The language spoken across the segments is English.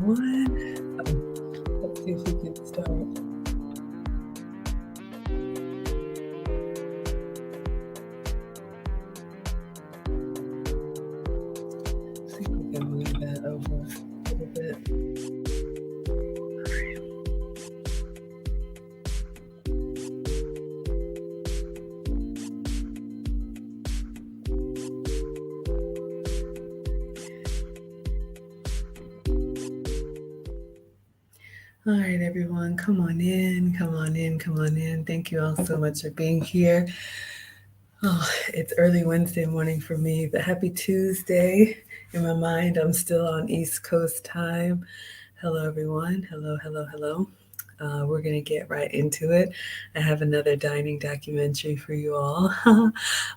everyone. Let's see if we can start. See if we can move that over a little bit. All right, everyone, come on in, come on in, come on in. Thank you all so much for being here. Oh, it's early Wednesday morning for me, but happy Tuesday. In my mind, I'm still on East Coast time. Hello, everyone. Hello, hello, hello. We're going to get right into it. I have another dining documentary for you all.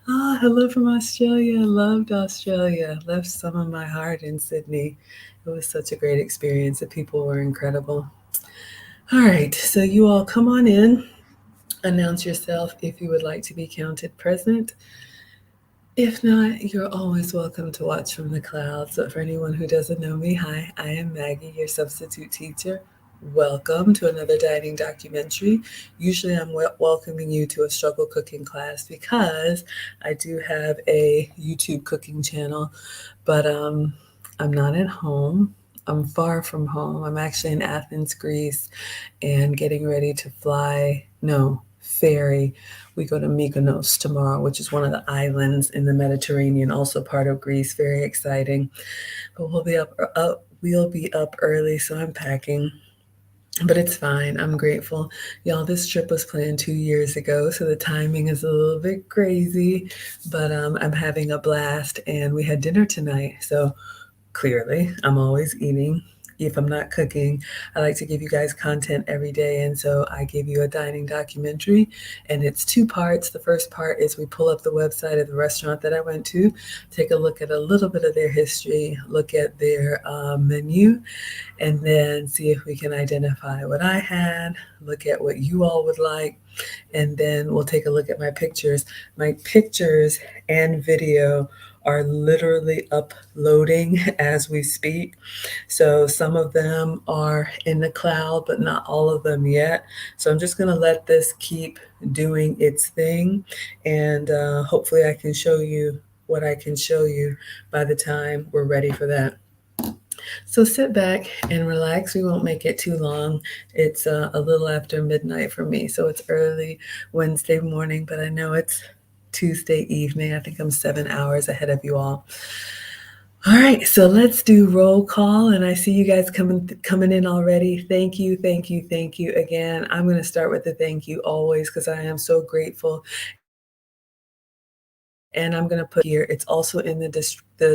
Hello from Australia. Loved Australia. Left some of my heart in Sydney. It was such a great experience. The people were incredible. All right, so you all come on in. Announce yourself if you would like to be counted present. If not, you're always welcome to watch from the clouds. So for anyone who doesn't know me, hi, I am Maggie, your substitute teacher. Welcome to another dining documentary. Usually I'm welcoming you to a struggle cooking class because I do have a YouTube cooking channel, but I'm not at home. I'm far from home. I'm actually in Athens, Greece, and getting ready to ferry. We go to Mykonos tomorrow, which is one of the islands in the Mediterranean, also part of Greece. Very exciting. But we'll be up early, so I'm packing. But it's fine. I'm grateful. Y'all, this trip was planned 2 years ago, so the timing is a little bit crazy, but I'm having a blast, and we had dinner tonight. So clearly, I'm always eating. If I'm not cooking, I like to give you guys content every day. And so I gave you a dining documentary, and it's 2 parts. The first part is we pull up the website of the restaurant that I went to, take a look at a little bit of their history, look at their menu, and then see if we can identify what I had, look at what you all would like, and then we'll take a look at my pictures. My pictures and video are literally uploading as we speak. So some of them are in the cloud, but not all of them yet. So I'm just going to let this keep doing its thing, and hopefully I can show you what I can show you by the time we're ready for that. So sit back and relax. We won't make it too long. It's a little after midnight for me, so it's early Wednesday morning, but I know it's Tuesday evening. I think I'm 7 hours ahead of you all. All right, so let's do roll call, and I see you guys coming in already. Thank you, thank you, thank you again. I'm going to start with the thank you always because I am so grateful. And I'm going to put here, it's also in the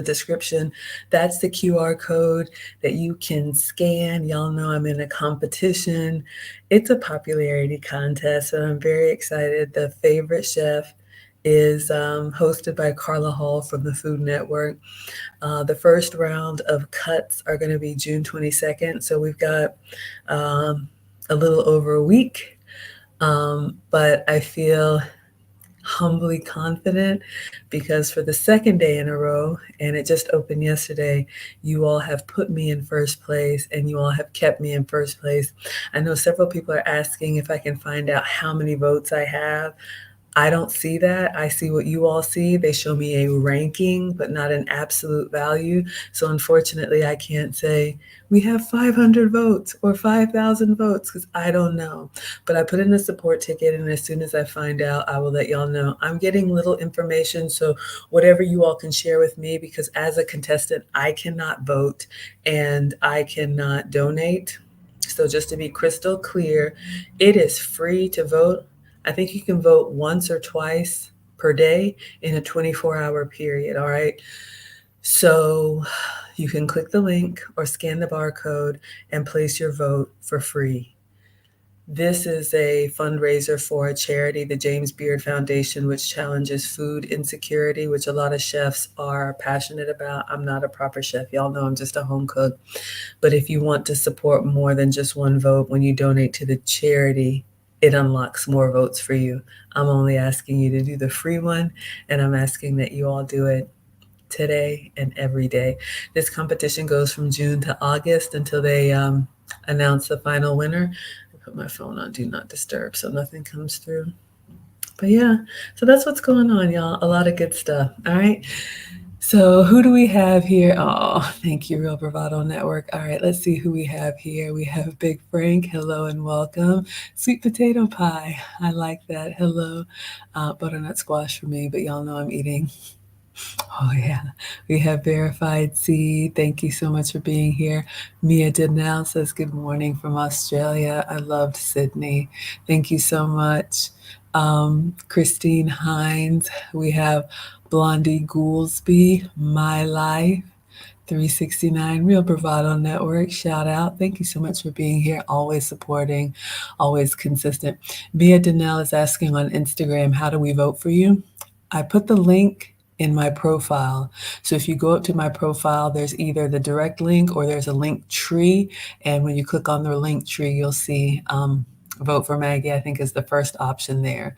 description. That's the QR code that you can scan. Y'all know I'm in a competition. It's a popularity contest, so I'm very excited. The favorite chef is hosted by Carla Hall from the Food Network. The first round of cuts are going to be June 22nd, so we've got a little over a week, but I feel humbly confident because for the second day in a row, and it just opened yesterday, you all have put me in first place and you all have kept me in first place. I know several people are asking if I can find out how many votes I have. I don't see that. I see what you all see. They show me a ranking, but not an absolute value. So unfortunately, I can't say we have 500 votes or 5,000 votes because I don't know. But I put in a support ticket, and as soon as I find out, I will let y'all know. I'm getting little information, so whatever you all can share with me, because as a contestant, I cannot vote and I cannot donate. So just to be crystal clear, it is free to vote. I think you can vote once or twice per day in a 24-hour period, all right? So you can click the link or scan the barcode and place your vote for free. This is a fundraiser for a charity, the James Beard Foundation, which challenges food insecurity, which a lot of chefs are passionate about. I'm not a proper chef. Y'all know I'm just a home cook. But if you want to support more than just one vote, when you donate to the charity, it unlocks more votes for you. I'm only asking you to do the free one, and I'm asking that you all do it today, and every day. This competition goes from June to August until they announce the final winner. I put my phone on Do Not Disturb so nothing comes through. But yeah, so that's what's going on, y'all. A lot of good stuff. All right. So who do we have here? Oh, thank you, Real Bravado Network. All right, let's see who we have here. We have Big Frank. Hello and welcome. Sweet potato pie. I like that. Hello. Butternut squash for me, but y'all know I'm eating. Oh, yeah. We have Verified C. Thank you so much for being here. Mia Didnell says good morning from Australia. I loved Sydney. Thank you so much. Christine Hines. We have Blondie Goolsby, My Life. 369 Real Bravado Network. Shout out. Thank you so much for being here. Always supporting, always consistent. Mia Donnell is asking on Instagram, how do we vote for you? I put the link in my profile. So if you go up to my profile, there's either the direct link or there's a link tree. And when you click on the link tree, you'll see Vote for Maggie, I think is the first option there.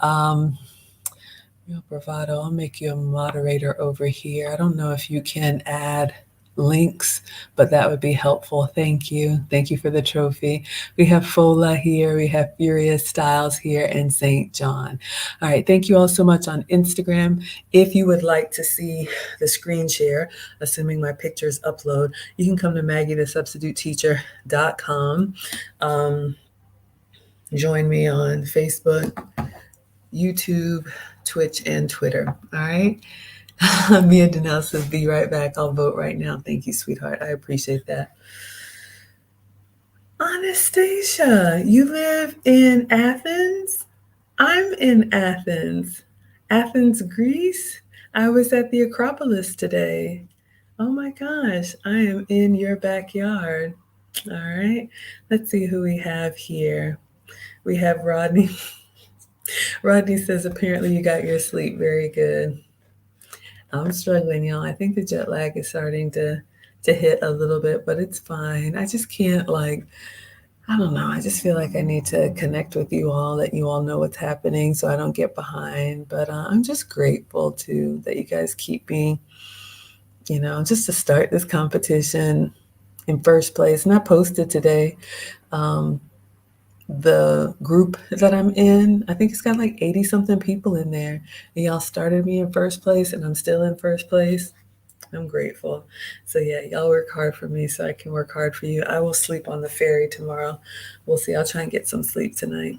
Real Bravado, I'll make you a moderator over here. I don't know if you can add links, but that would be helpful. Thank you. Thank you for the trophy. We have Fola here. We have Furious Styles here and St. John. All right. Thank you all so much on Instagram. If you would like to see the screen share, assuming my pictures upload, you can come to MaggieTheSubstituteTeacher.com. Join me on Facebook, YouTube, Twitch, and Twitter. All right. Mia Danelle says, be right back. I'll vote right now. Thank you, sweetheart. I appreciate that. Anastasia, you live in Athens? I'm in Athens. Athens, Greece? I was at the Acropolis today. Oh my gosh, I am in your backyard. All right. Let's see who we have here. We have Rodney. Rodney says, apparently you got your sleep. Very good. I'm struggling, y'all. I think the jet lag is starting to hit a little bit, but it's fine. I just can't I don't know. I just feel like I need to connect with you all, let you all know what's happening so I don't get behind. But I'm just grateful too that you guys keep me, just to start this competition in first place. And I posted today the group that I'm in. I think it's got like 80 something people in there. And y'all started me in first place and I'm still in first place. I'm grateful. So yeah, y'all work hard for me so I can work hard for you. I will sleep on the ferry tomorrow. We'll see. I'll try and get some sleep tonight.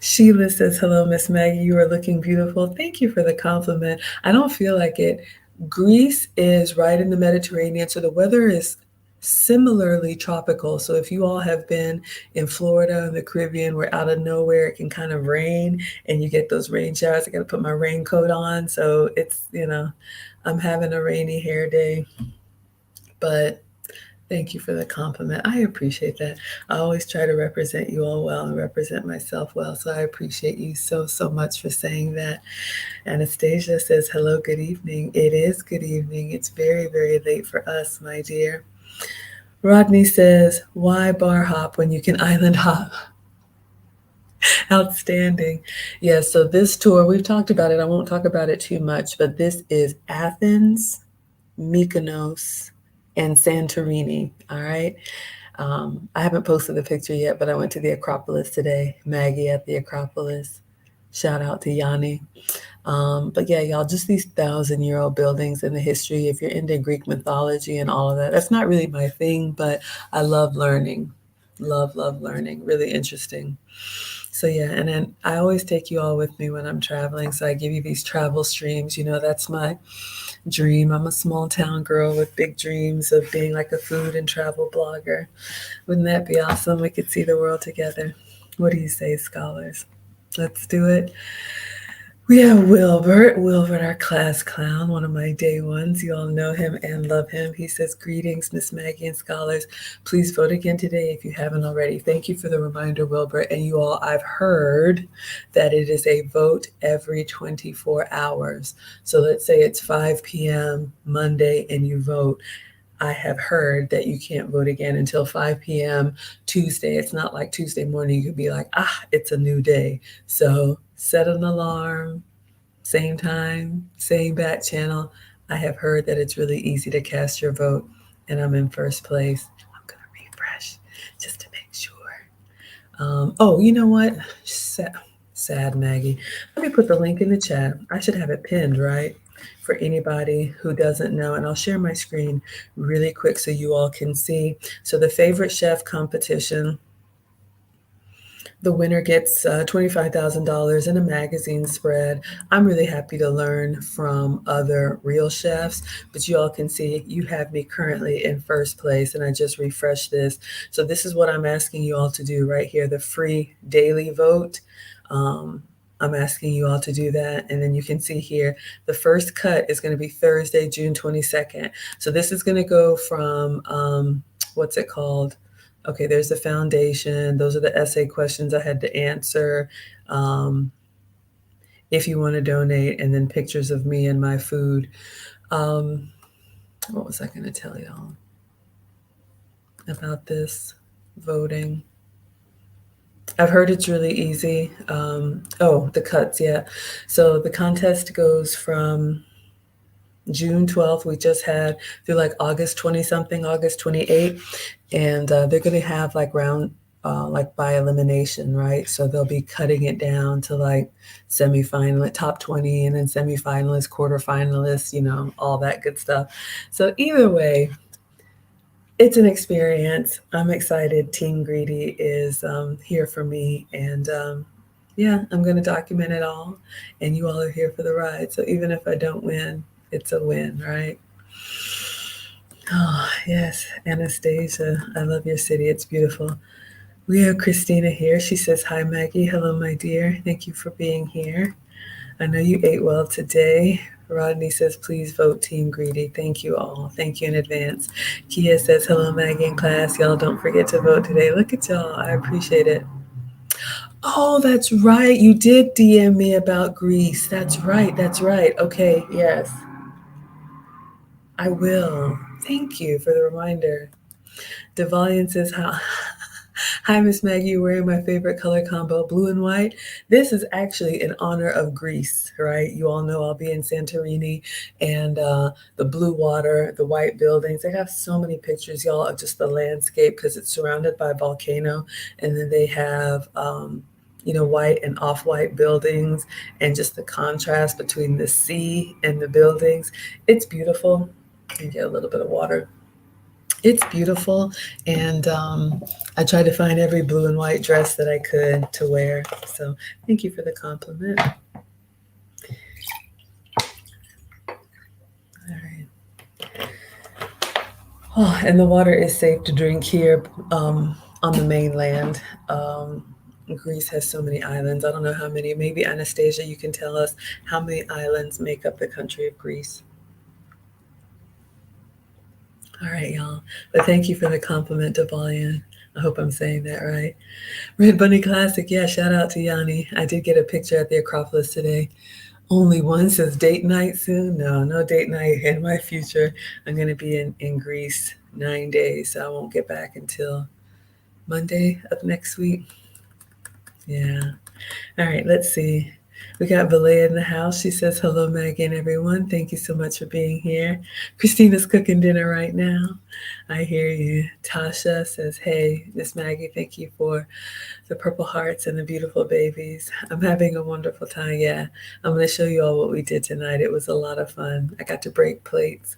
Sheila says, hello, Miss Maggie. You are looking beautiful. Thank you for the compliment. I don't feel like it. Greece is right in the Mediterranean, so the weather is similarly tropical. So if you all have been in Florida and the Caribbean, where out of nowhere it can kind of rain and you get those rain showers, I got to put my raincoat on. So it's, I'm having a rainy hair day, but thank you for the compliment. I appreciate that. I always try to represent you all well and represent myself well. So I appreciate you so, so much for saying that. Anastasia says, hello, good evening. It is good evening. It's very, very late for us, my dear. Rodney says, why bar hop when you can island hop? Outstanding. Yeah, so this tour, we've talked about it. I won't talk about it too much, but this is Athens, Mykonos, and Santorini. All right. I haven't posted the picture yet, but I went to the Acropolis today. Maggie at the Acropolis. Shout out to Yanni. But yeah, y'all, just these 1,000-year-old buildings and the history. If you're into Greek mythology and all of that, that's not really my thing, but I love learning. Love learning. Really interesting. So yeah, and then I always take you all with me when I'm traveling. So I give you these travel streams. That's my dream. I'm a small town girl with big dreams of being like a food and travel blogger. Wouldn't that be awesome? We could see the world together. What do you say, scholars? Let's do it. We have Wilbert, our class clown, one of my day ones. You all know him and love him. He says, greetings, Miss Maggie and scholars. Please vote again today if you haven't already. Thank you for the reminder, Wilbert. And you all, I've heard that it is a vote every 24 hours. So let's say it's 5 p.m. Monday and you vote. I have heard that you can't vote again until 5 p.m. Tuesday. It's not like Tuesday morning. You could be like, it's a new day. So set an alarm, same time, same back channel. I have heard that it's really easy to cast your vote, and I'm in first place. I'm going to refresh just to make sure. Oh, you know what? Sad Maggie. Let me put the link in the chat. I should have it pinned, right? For anybody who doesn't know. And I'll share my screen really quick so you all can see. So the favorite chef competition, the winner gets $25,000 in a magazine spread. I'm really happy to learn from other real chefs, but you all can see you have me currently in first place, and I just refreshed this. So this is what I'm asking you all to do right here, the free daily vote. I'm asking you all to do that. And then you can see here, the first cut is going to be Thursday, June 22nd. So this is going to go from, what's it called? Okay, there's the foundation. Those are the essay questions I had to answer. Um, if you want to donate, and then pictures of me and my food. What was I going to tell y'all about this voting? I've heard it's really easy. Oh, the cuts, yeah. So the contest goes from June 12th, we just had, through like August 20 something, August 28th. And they're going to have like round, like by elimination, right? So they'll be cutting it down to like semifinal, top 20, and then semifinalists, quarterfinalists, you know, all that good stuff. So either way, it's an experience. I'm excited. Team Greedy is here for me. And yeah, I'm going to document it all. And you all are here for the ride. So even if I don't win, it's a win, right? Oh, yes. Anastasia, I love your city. It's beautiful. We have Christina here. She says, hi, Maggie. Hello, my dear. Thank you for being here. I know you ate well today. Rodney says, please vote Team Greedy. Thank you all. Thank you in advance. Kia says, hello, Maggie in class. Y'all don't forget to vote today. Look at y'all. I appreciate it. Oh, that's right. You did DM me about Greece. That's right. That's right. Okay. Yes, I will. Thank you for the reminder. Devalian says, hi, Miss Maggie, you're wearing my favorite color combo, blue and white. This is actually in honor of Greece, right? You all know I'll be in Santorini, and the blue water, the white buildings. They have so many pictures, y'all, of just the landscape because it's surrounded by a volcano. And then they have, you know, white and off-white buildings, and just the contrast between the sea and the buildings. It's beautiful. And get a little bit of water. It's beautiful, and I tried to find every blue and white dress that I could to wear. So thank you for the compliment. All right. Oh, and the water is safe to drink here on the mainland. Greece has so many islands. I don't know how many. Maybe Anastasia, you can tell us how many islands make up the country of Greece. All right, y'all. But thank you for the compliment, Devalian. I hope I'm saying that right. Red Bunny Classic. Yeah, shout out to Yanni. I did get a picture at the Acropolis today. Only one says date night soon. No, no date night in my future. I'm going to be in Greece 9 days, so I won't get back until Monday of next week. Yeah. All right, let's see. We got Valea in the house. She says, hello, Maggie and everyone. Thank you so much for being here. Christina's cooking dinner right now. I hear you. Tasha says, hey, Miss Maggie, thank you for the purple hearts and the beautiful babies. I'm having a wonderful time. Yeah, I'm going to show you all what we did tonight. It was a lot of fun. I got to break plates.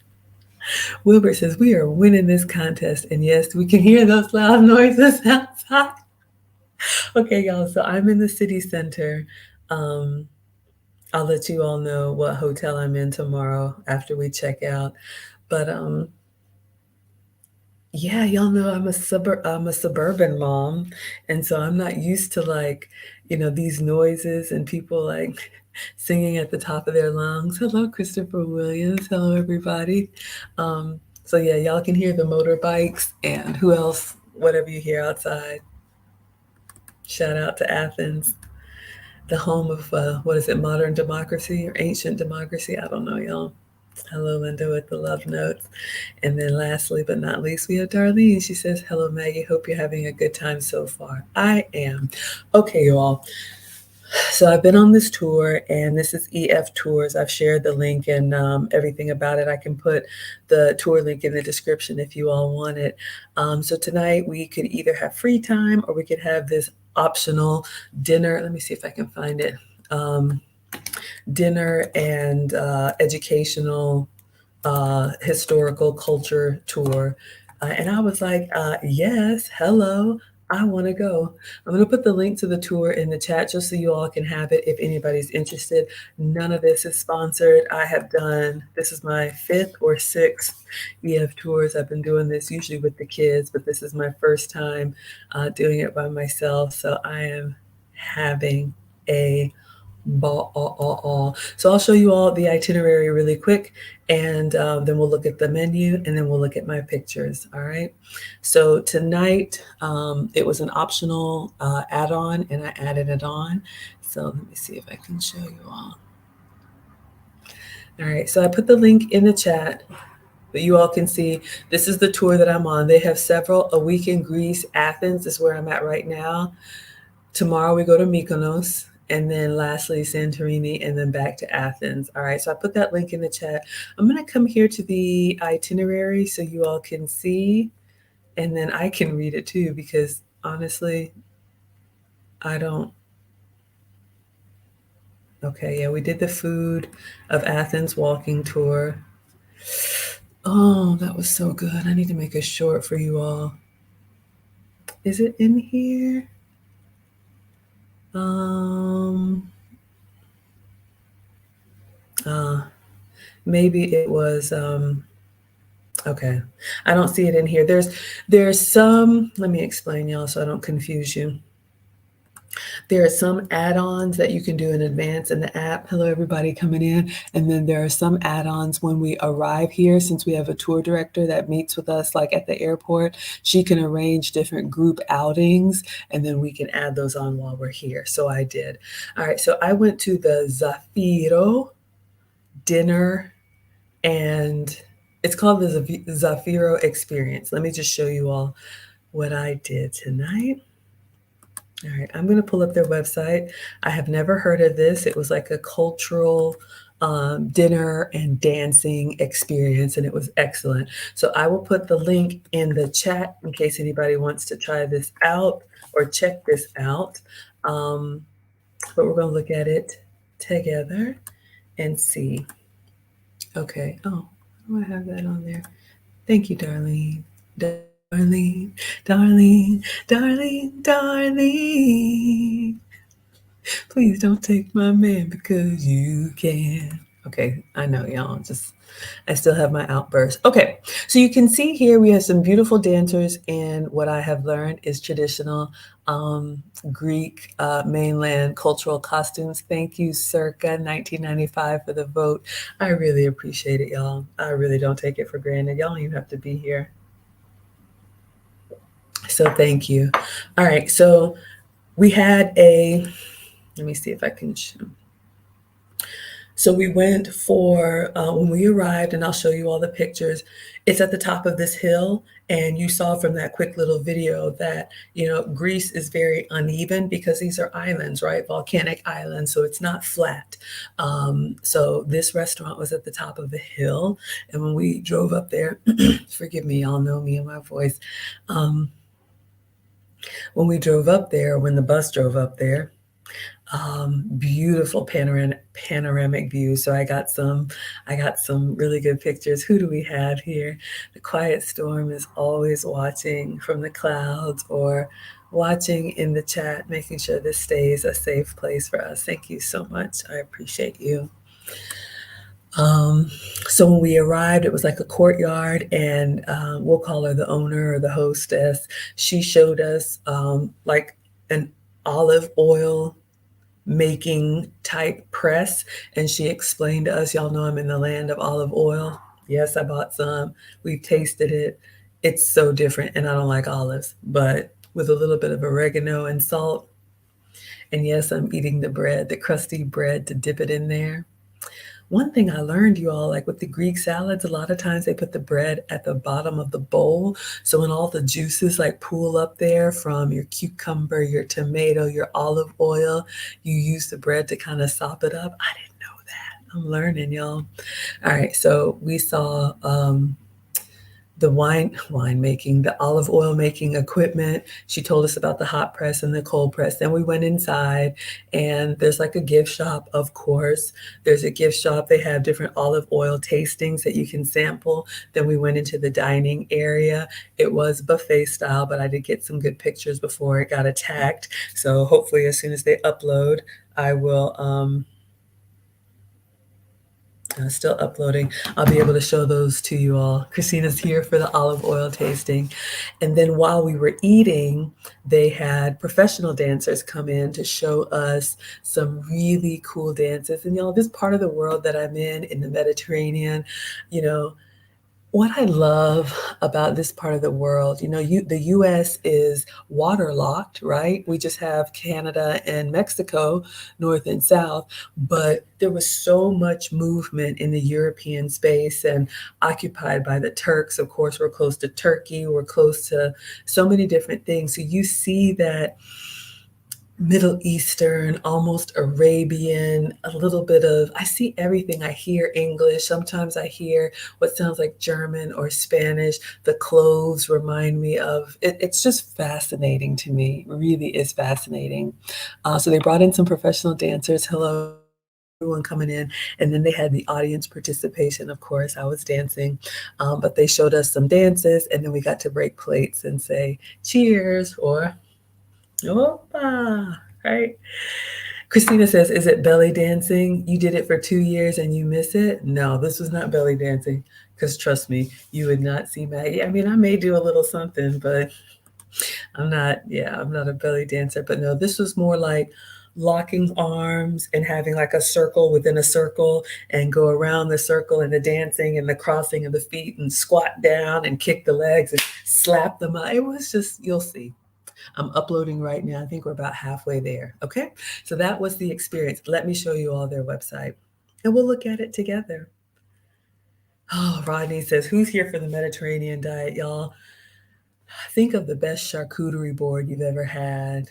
Wilbur says, we are winning this contest. And yes, we can hear those loud noises outside. Okay, y'all, so I'm in the city center. I'll let you all know what hotel I'm in tomorrow after we check out. But yeah, y'all know I'm a suburban mom, and so I'm not used to like, you know, these noises and people like singing at the top of their lungs. Hello, Christopher Williams. Hello, everybody. So yeah, y'all can hear the motorbikes and who else, whatever you hear outside. Shout out to Athens, the home of what is it, modern democracy or ancient democracy? I don't know, y'all. Hello, Linda, with the love notes. And then lastly, but not least, we have Darlene. She says, hello, Maggie. Hope you're having a good time so far. I am. Okay, you all. So I've been on this tour, and this is EF Tours. I've shared the link and everything about it. I can put the tour link in the description if you all want it. So tonight we could either have free time or we could have this optional dinner. Let me see if I can find it. Dinner and educational historical culture tour. And I was like, yes, hello, I want to go. I'm going to put the link to the tour in the chat just so you all can have it if anybody's interested. None of this is sponsored. I have done, this is my 5th or 6th EF tours. I've been doing this usually with the kids, but this is my first time doing it by myself. So I am having a ball. So I'll show you all the itinerary really quick, and then we'll look at the menu, and then we'll look at my pictures. All right. So tonight it was an optional add-on, and I added it on. So let me see if I can show you all. All right. So I put the link in the chat. But you all can see this is the tour that I'm on. They have several. A week in Greece. Athens is where I'm at right now. Tomorrow we go to Mykonos. And then lastly, Santorini, and then back to Athens. All right, so I put that link in the chat. I'm gonna come here to the itinerary so you all can see, and then I can read it too, because honestly, I don't. Okay, yeah, we did the Food of Athens walking tour. Oh, that was so good. I need to make a short for you all. Is it in here? Maybe it was, okay. I don't see it in here. There's some, let me explain y'all so I don't confuse you. There are some add-ons that you can do in advance in the app. Hello, everybody coming in. And then there are some add-ons when we arrive here, since we have a tour director that meets with us like at the airport. She can arrange different group outings, and then we can add those on while we're here. So I did. All right, so I went to the Zafiro dinner, and it's called the Zafiro experience. Let me just show you all what I did tonight. All right, I'm going to pull up their website. I have never heard of this. It was like a cultural dinner and dancing experience, and it was excellent. So I will put the link in the chat in case anybody wants to try this out or check this out. But we're going to look at it together and see. Okay. Oh, do I have that on there? Thank you, Darlene. Darlene, Darlene, Darlene, Darlene. Please don't take my man because you can. Okay, I know y'all. I still have my outburst. Okay, so you can see here we have some beautiful dancers, and what I have learned is traditional Greek mainland cultural costumes. Thank you, circa 1995, for the vote. I really appreciate it, y'all. I really don't take it for granted. Y'all don't even have to be here. So thank you. All right, so we had let me see if I can show. So we went for, when we arrived, and I'll show you all the pictures, it's at the top of this hill, and you saw from that quick little video that, Greece is very uneven because these are islands, right? Volcanic islands, so it's not flat. So this restaurant was at the top of the hill, and when we drove up there, forgive me, y'all know me and my voice. When we drove up there, when the bus drove up there, beautiful panoramic view. So I got some really good pictures. Who do we have here? The Quiet Storm is always watching from the clouds or watching in the chat, making sure this stays a safe place for us. Thank you so much. I appreciate you. So when we arrived, it was like a courtyard, and we'll call her the owner or the hostess. She showed us like an olive oil making type press, and she explained to us, y'all know I'm in the land of olive oil. Yes, I bought some. We've tasted it. It's so different, and I don't like olives, but with a little bit of oregano and salt. And yes, I'm eating the bread, the crusty bread, to dip it in there. One thing I learned, you all, like with the Greek salads, a lot of times they put the bread at the bottom of the bowl. So when all the juices like pool up there from your cucumber, your tomato, your olive oil, you use the bread to kind of sop it up. I didn't know that. I'm learning, y'all. All right, so we saw the winemaking, the olive oil making equipment. She told us about the hot press and the cold press. Then we went inside and there's like a gift shop, of course. There's a gift shop. They have different olive oil tastings that you can sample. Then we went into the dining area. It was buffet style, but I did get some good pictures before it got attacked. So hopefully as soon as they upload, I will still uploading. I'll be able to show those to you all. Christina's here for the olive oil tasting. And then while we were eating, they had professional dancers come in to show us some really cool dances. And y'all, this part of the world that I'm in the Mediterranean, you know, what I love about this part of the world, the US is waterlocked, right? We just have Canada and Mexico, north and south, but there was so much movement in the European space and occupied by the Turks. Of course, we're close to Turkey, we're close to so many different things. So you see that Middle Eastern, almost Arabian, a little bit of, I see everything. I hear English. Sometimes I hear what sounds like German or Spanish. The clothes remind me of it. It's just fascinating to me. It really is fascinating. So they brought in some professional dancers. Hello, everyone coming in. And then they had the audience participation. Of course, I was dancing, but they showed us some dances and then we got to break plates and say cheers or Opa, right? Christina says, is it belly dancing? You did it for 2 years and you miss it? No, this was not belly dancing. Because trust me, you would not see Maggie. I mean, I may do a little something, but I'm not a belly dancer. But no, this was more like locking arms and having like a circle within a circle and go around the circle and the dancing and the crossing of the feet and squat down and kick the legs and slap them out. It was just, you'll see. I'm uploading right now. I think we're about halfway there. Okay. So that was the experience. Let me show you all their website and we'll look at it together. Oh, Rodney says, who's here for the Mediterranean diet, y'all? Think of the best charcuterie board you've ever had.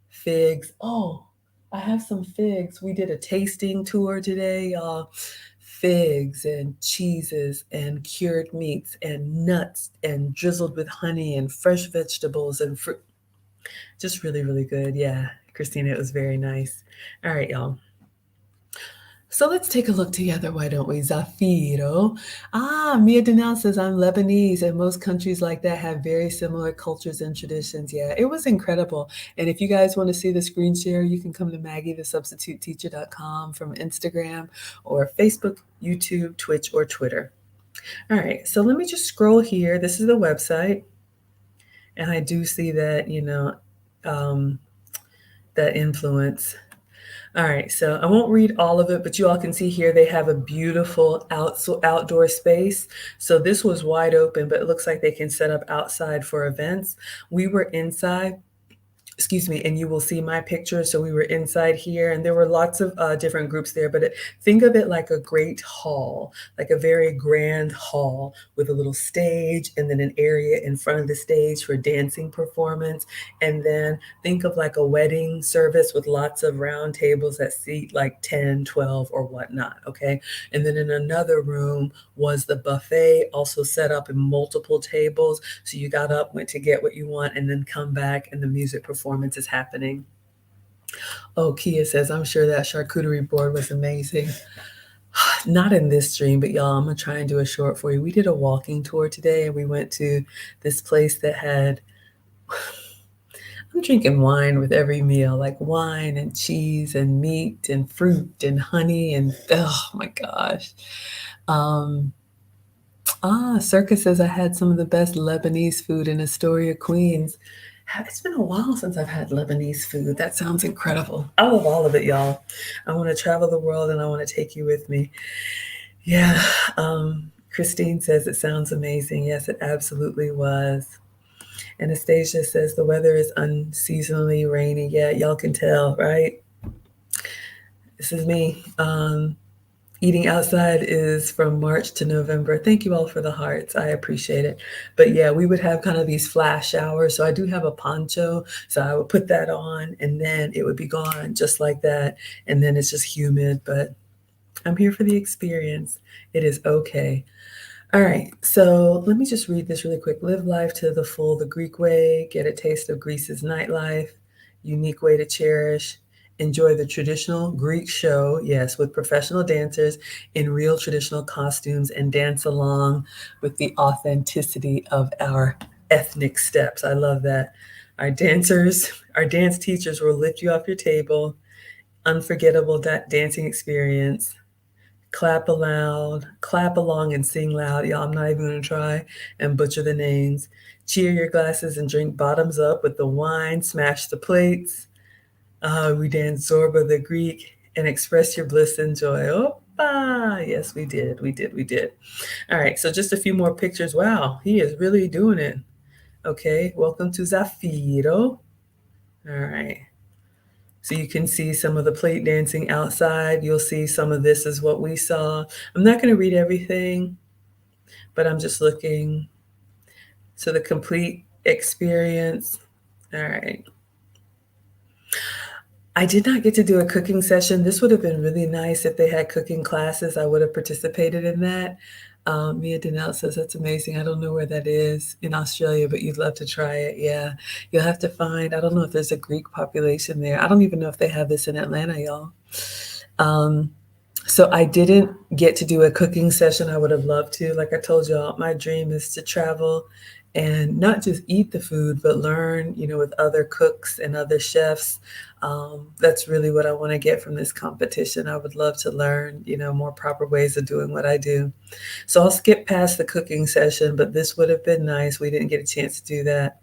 Figs. Oh, I have some figs. We did a tasting tour today, y'all. Figs and cheeses and cured meats and nuts and drizzled with honey and fresh vegetables and fruit. Just really, really good. Yeah, Christina, it was very nice. All right, y'all. So let's take a look together, why don't we? Zafiro. Mia Danelle says, I'm Lebanese, and most countries like that have very similar cultures and traditions. Yeah, it was incredible. And if you guys want to see the screen share, you can come to MaggieTheSubstituteTeacher.com from Instagram or Facebook, YouTube, Twitch, or Twitter. All right, so let me just scroll here. This is the website. And I do see that, that influence. All right, so I won't read all of it, but you all can see here they have a beautiful outdoor space. So this was wide open, but it looks like they can set up outside for events. We were inside. Excuse me, and you will see my picture. So we were inside here and there were lots of different groups there, but think of it like a great hall, like a very grand hall with a little stage and then an area in front of the stage for dancing performance. And then think of like a wedding service with lots of round tables that seat like 10, 12 or whatnot, okay? And then in another room was the buffet, also set up in multiple tables. So you got up, went to get what you want, and then come back and the music performance is happening. Oh, Kia says, I'm sure that charcuterie board was amazing. Not in this stream, but y'all, I'm gonna try and do a short for you. We did a walking tour today and we went to this place that had, I'm drinking wine with every meal, like wine and cheese and meat and fruit and honey and oh my gosh. Circus says I had some of the best Lebanese food in Astoria, Queens. It's been a while since I've had Lebanese food. That sounds incredible. I love all of it, y'all. I want to travel the world and I want to take you with me. Yeah. Christine says it sounds amazing. Yes, it absolutely was. Anastasia says the weather is unseasonably rainy. Yeah, y'all can tell, right? This is me. Eating outside is from March to November. Thank you all for the hearts. I appreciate it. But yeah, we would have kind of these flash showers. So I do have a poncho. So I would put that on and then it would be gone just like that. And then it's just humid. But I'm here for the experience. It is okay. All right, so let me just read this really quick. Live life to the full, the Greek way, get a taste of Greece's nightlife, unique way to cherish, enjoy the traditional Greek show, yes, with professional dancers in real traditional costumes and dance along with the authenticity of our ethnic steps. I love that. Our dancers, our dance teachers will lift you off your table, unforgettable dancing experience. Clap aloud, clap along and sing loud. Y'all, I'm not even gonna try and butcher the names. Cheer your glasses and drink bottoms up with the wine, smash the plates. We dance Zorba the Greek and express your bliss and joy. Opa! Yes, we did, we did, we did. All right, so just a few more pictures. Wow, he is really doing it. Okay, welcome to Zafiro. All right. So you can see some of the plate dancing outside. You'll see some of this is what we saw. I'm not going to read everything, but I'm just looking. So the complete experience. All right. I did not get to do a cooking session. This would have been really nice if they had cooking classes. I would have participated in that. Mia Donnell says that's amazing. I don't know where that is in Australia, but you'd love to try it. Yeah, you'll have to find. I don't know if there's a Greek population there. I don't even know if they have this in Atlanta, y'all. So I didn't get to do a cooking session. I would have loved to. Like I told y'all, my dream is to travel and not just eat the food, but learn, with other cooks and other chefs. That's really what I want to get from this competition. I would love to learn, more proper ways of doing what I do. So I'll skip past the cooking session, but this would have been nice. We didn't get a chance to do that.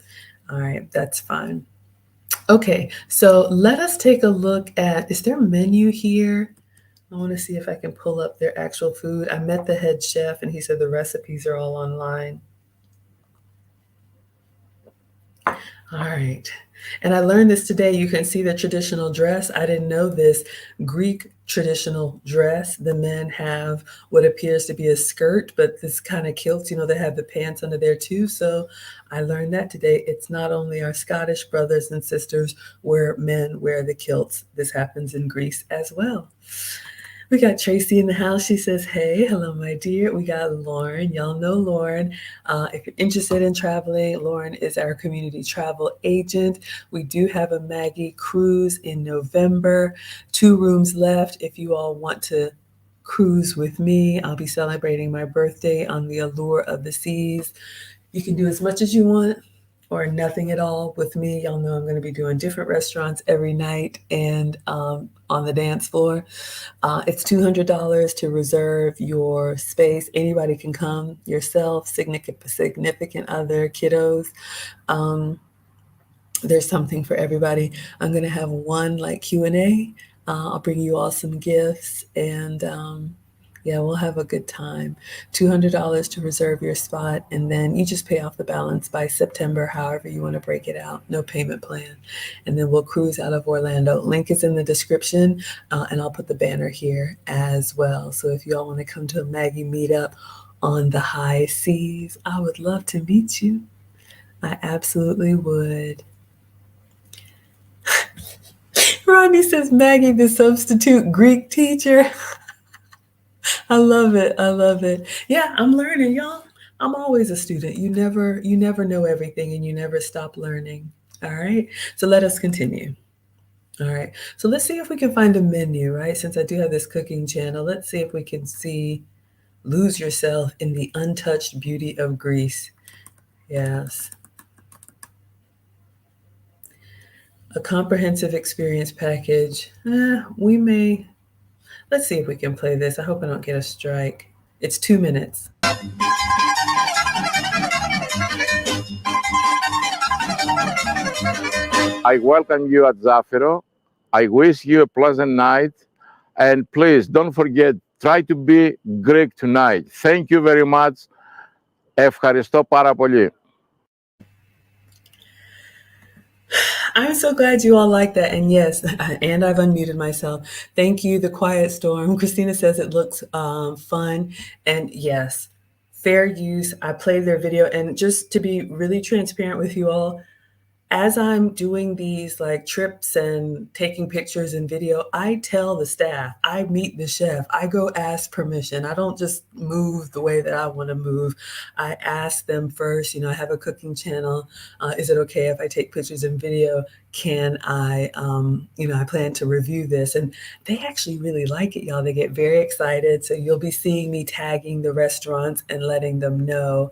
All right, that's fine. Okay, so let us take a look at, is there a menu here? I want to see if I can pull up their actual food. I met the head chef and he said the recipes are all online. All right. And I learned this today. You can see the traditional dress. I didn't know this. Greek traditional dress. The men have what appears to be a skirt, but this kind of kilts, they have the pants under there too. So I learned that today. It's not only our Scottish brothers and sisters where men wear the kilts. This happens in Greece as well. We got Tracy in the house. She says, hey, hello, my dear. We got Lauren. Y'all know Lauren. If you're interested in traveling, Lauren is our community travel agent. We do have a Maggie cruise in November. 2 rooms left. If you all want to cruise with me, I'll be celebrating my birthday on the Allure of the Seas. You can do as much as you want or nothing at all with me. Y'all know I'm going to be doing different restaurants every night and on the dance floor. It's $200 to reserve your space. Anybody can come, yourself, significant other, kiddos. There's something for everybody. I'm going to have one Q&A. I'll bring you all some gifts and yeah, we'll have a good time. $200 to reserve your spot, and then you just pay off the balance by September, however you want to break it out. No payment plan. And then we'll cruise out of Orlando. Link is in the description, and I'll put the banner here as well. So if you all want to come to a Maggie meetup on the high seas, I would love to meet you. I absolutely would. Rodney says, Maggie, the substitute Greek teacher. I love it. I love it. Yeah, I'm learning, y'all. I'm always a student. You never know everything and you never stop learning. All right. So let us continue. All right. So let's see if we can find a menu, right? Since I do have this cooking channel, let's see if we can lose yourself in the untouched beauty of Greece. Yes. A comprehensive experience package. Let's see if we can play this. I hope I don't get a strike. It's 2 minutes. I welcome you at Zafiro. I wish you a pleasant night. And please don't forget, try to be Greek tonight. Thank you very much. Ευχαριστώ πάρα πολύ. I'm so glad you all like that. And yes, and I've unmuted myself. Thank you, The Quiet Storm. Christina says it looks fun. And yes, fair use. I played their video. And just to be really transparent with you all, as I'm doing these like trips and taking pictures and video, I tell the staff, I meet the chef, I go ask permission. I don't just move the way that I want to move. I ask them first, I have a cooking channel. Is it okay if I take pictures and video? Can I, I plan to review this. And they actually really like it, y'all. They get very excited. So you'll be seeing me tagging the restaurants and letting them know.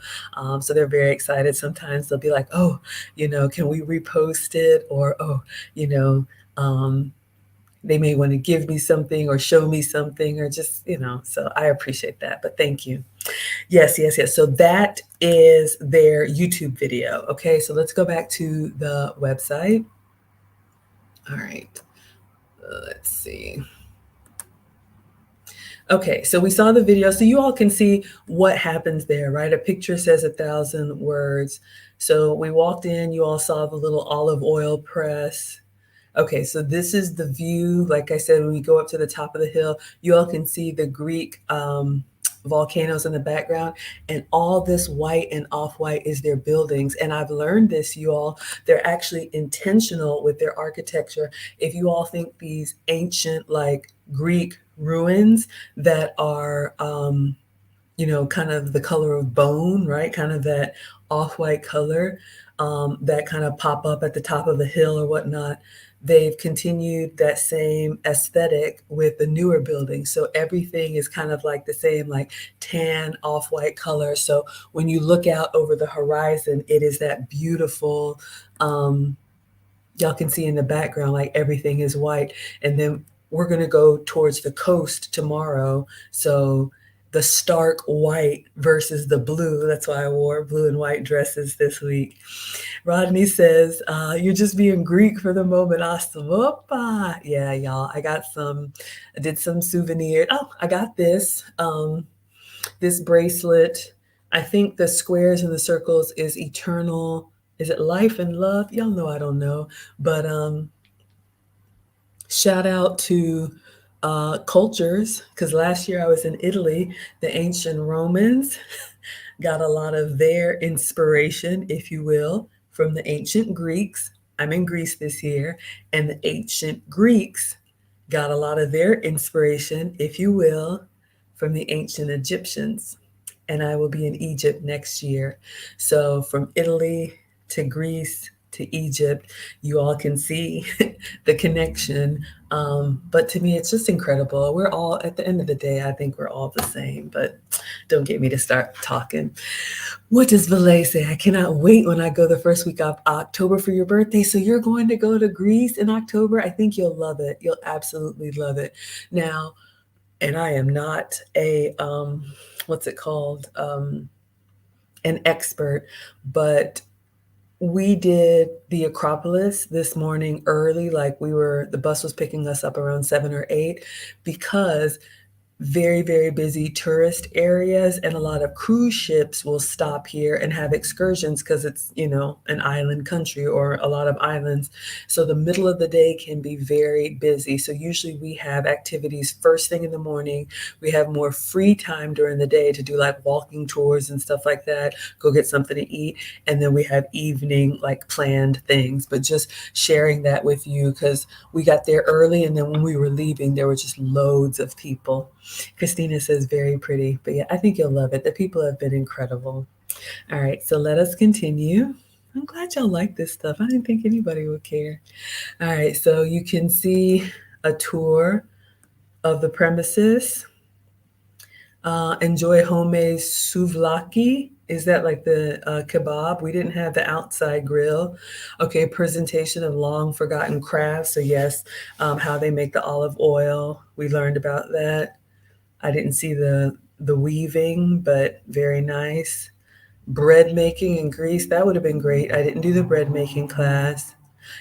So they're very excited. Sometimes they'll be like, oh, can we repost it? Or, oh, you know, um, they may want to give me something or show me something or just, so I appreciate that. But thank you. Yes, yes, yes. So that is their YouTube video. Okay, so let's go back to the website. All right, let's see. Okay, so we saw the video. So you all can see what happens there, right? A picture says 1,000 words. So we walked in, you all saw the little olive oil press. Okay, so this is the view. Like I said, when we go up to the top of the hill, you all can see the Greek volcanoes in the background, and all this white and off-white is their buildings. And I've learned this, you all, they're actually intentional with their architecture. If you all think these ancient like Greek ruins that are kind of the color of bone, right? Kind of that off-white color that kind of pop up at the top of the hill or whatnot. They've continued that same aesthetic with the newer buildings. So everything is kind of like the same, like tan, off-white color. So when you look out over the horizon, it is that beautiful, y'all can see in the background, like everything is white. And then we're going to go towards the coast tomorrow. So the stark white versus the blue. That's why I wore blue and white dresses this week. Rodney says, you're just being Greek for the moment. Awesome. Opa. Yeah, y'all. I did some souvenir. Oh, I got this. This bracelet. I think the squares and the circles is eternal. Is it life and love? Y'all know I don't know. But shout out to cultures, because last year I was in Italy. The ancient Romans got a lot of their inspiration, if you will, from the ancient Greeks. I'm in Greece this year, and the ancient Greeks got a lot of their inspiration, if you will, from the ancient Egyptians. And I will be in Egypt next year. So from Italy to Greece to Egypt, you all can see the connection. But to me, it's just incredible. We're all, at the end of the day, I think we're all the same, but don't get me to start talking. What does Valet say? I cannot wait when I go the first week of October for your birthday. So you're going to go to Greece in October? I think you'll love it. You'll absolutely love it. Now, and I am not a, what's it called? An expert, but we did the Acropolis this morning early, like the bus was picking us up around 7 or 8, because very, very busy tourist areas, and a lot of cruise ships will stop here and have excursions because it's, an island country or a lot of islands. So the middle of the day can be very busy. So usually we have activities first thing in the morning. We have more free time during the day to do like walking tours and stuff like that, go get something to eat. And then we have evening like planned things, but just sharing that with you because we got there early, and then when we were leaving, there were just loads of people. Christina says very pretty, but yeah, I think you'll love it. The people have been incredible. All right, so let us continue. I'm glad y'all like this stuff. I didn't think anybody would care. All right, so you can see a tour of the premises. Enjoy homemade souvlaki. Is that like the kebab? We didn't have the outside grill. Okay, presentation of long forgotten crafts. So yes, how they make the olive oil. We learned about that. I didn't see the weaving, but very nice. Bread making in Greece, that would have been great. I didn't do the bread making class.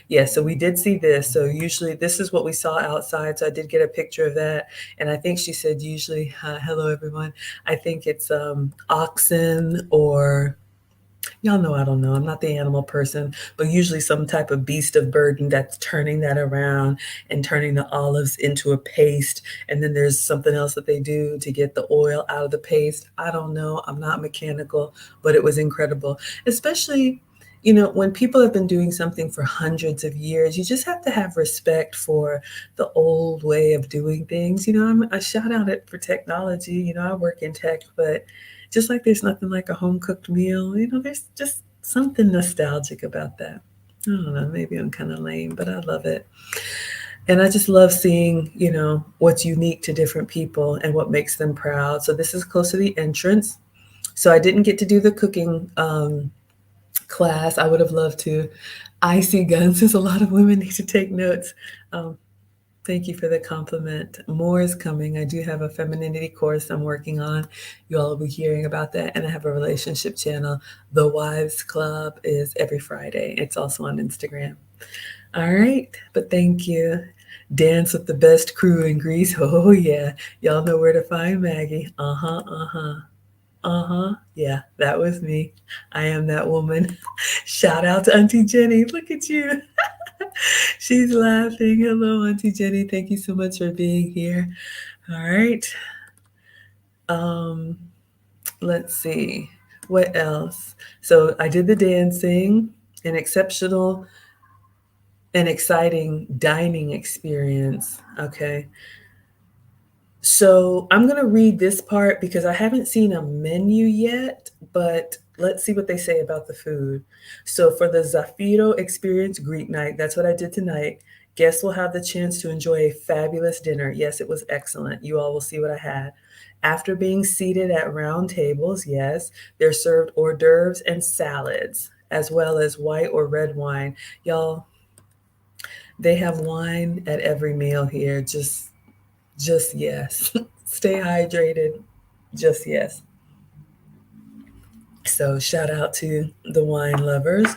Yeah, so we did see this. So usually this is what we saw outside. So I did get a picture of that. And I think she said usually, hello everyone. I think it's oxen or Y'all know I don't know. I'm not the animal person, but usually some type of beast of burden that's turning that around and turning the olives into a paste. And then there's something else that they do to get the oil out of the paste. I don't know. I'm not mechanical, but it was incredible. Especially, when people have been doing something for hundreds of years, you just have to have respect for the old way of doing things. I'm a shout out it for technology. I work in tech, but just like there's nothing like a home cooked meal, there's just something nostalgic about that. I don't know, maybe I'm kind of lame, but I love it. And I just love seeing, what's unique to different people and what makes them proud. So this is close to the entrance. So I didn't get to do the cooking class. I would have loved to. I see guns. There's a lot of women need to take notes. Um, Thank you for the compliment. More is coming. I do have a femininity course I'm working on. You all will be hearing about that. And I have a relationship channel. The Wives Club is every Friday. It's also on Instagram. All right. But thank you. Dance with the best crew in Greece. Oh, yeah. Y'all know where to find Maggie. Uh huh. Uh huh. Uh huh. Yeah, that was me. I am that woman. Shout out to Auntie Jenny. Look at you. She's laughing. Hello, Auntie Jenny. Thank you so much for being here. All right. Um, let's see. What else? So I did the dancing, an exceptional and exciting dining experience. Okay. So I'm going to read this part because I haven't seen a menu yet, but let's see what they say about the food. So for the Zafiro Experience Greek Night, that's what I did tonight. Guests will have the chance to enjoy a fabulous dinner. Yes, it was excellent. You all will see what I had. After being seated at round tables, yes, they're served hors d'oeuvres and salads, as well as white or red wine. Y'all, they have wine at every meal here. Just yes. Stay hydrated. Just yes. So shout out to the wine lovers.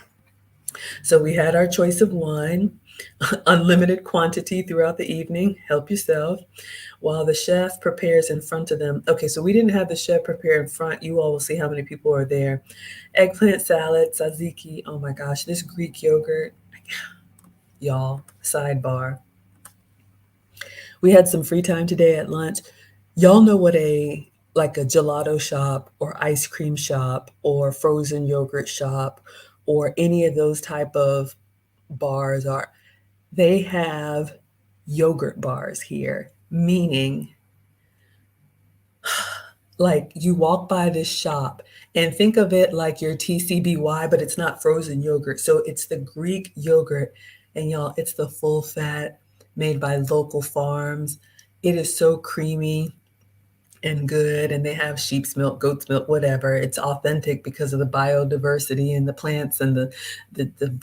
So we had our choice of wine, unlimited quantity throughout the evening. Help yourself while the chef prepares in front of them. Okay, so we didn't have the chef prepare in front. You all will see how many people are there. Eggplant salad, tzatziki. Oh my gosh, this Greek yogurt, y'all. Sidebar. We had some free time today at lunch. Y'all know what a gelato shop or ice cream shop or frozen yogurt shop or any of those type of bars are. They have yogurt bars here, meaning like you walk by this shop and think of it like your TCBY, but it's not frozen yogurt. So it's the Greek yogurt, and y'all, it's the full fat made by local farms. It is so creamy and good, and they have sheep's milk, goat's milk, whatever. It's authentic because of the biodiversity and the plants and the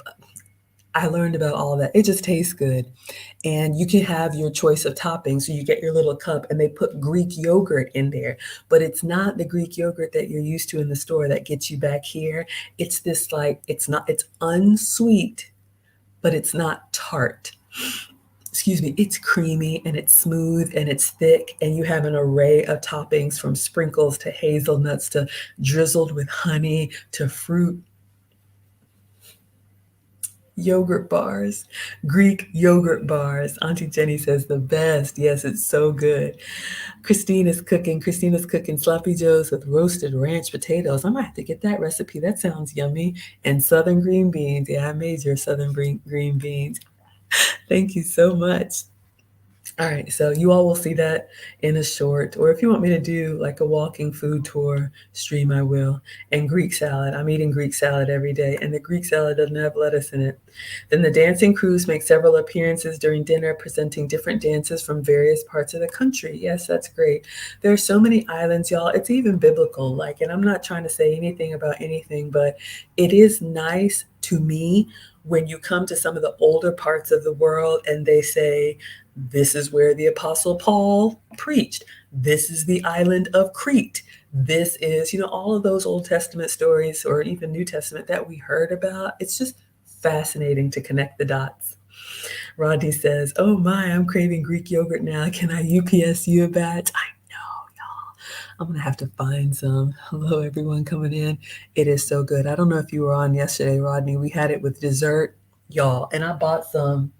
I learned about all that. It just tastes good. And you can have your choice of toppings. So you get your little cup and they put Greek yogurt in there. But it's not the Greek yogurt that you're used to in the store that gets you back here. It's this it's unsweet, but it's not tart. Excuse me, it's creamy and it's smooth and it's thick, and you have an array of toppings from sprinkles to hazelnuts to drizzled with honey to fruit. Yogurt bars, Greek yogurt bars. Auntie Jenny says the best. Yes, it's so good. Christina's cooking. Christina's cooking sloppy joes with roasted ranch potatoes. I might have to get that recipe. That sounds yummy. And southern green beans. Yeah, I made your southern green beans. Thank you so much. All right, so you all will see that in a short, or if you want me to do like a walking food tour stream, I will. And Greek salad, I'm eating Greek salad every day, and the Greek salad doesn't have lettuce in it. Then the dancing crews make several appearances during dinner, presenting different dances from various parts of the country. Yes, that's great. There are so many islands, y'all. It's even biblical. And I'm not trying to say anything about anything, but it is nice to me when you come to some of the older parts of the world and they say, this is where the Apostle Paul preached. This is the island of Crete. This is, all of those Old Testament stories or even New Testament that we heard about. It's just fascinating to connect the dots. Rodney says, oh my, I'm craving Greek yogurt now. Can I UPS you a batch? I know, y'all. I'm gonna have to find some. Hello, everyone coming in. It is so good. I don't know if you were on yesterday, Rodney. We had it with dessert, y'all, and I bought some.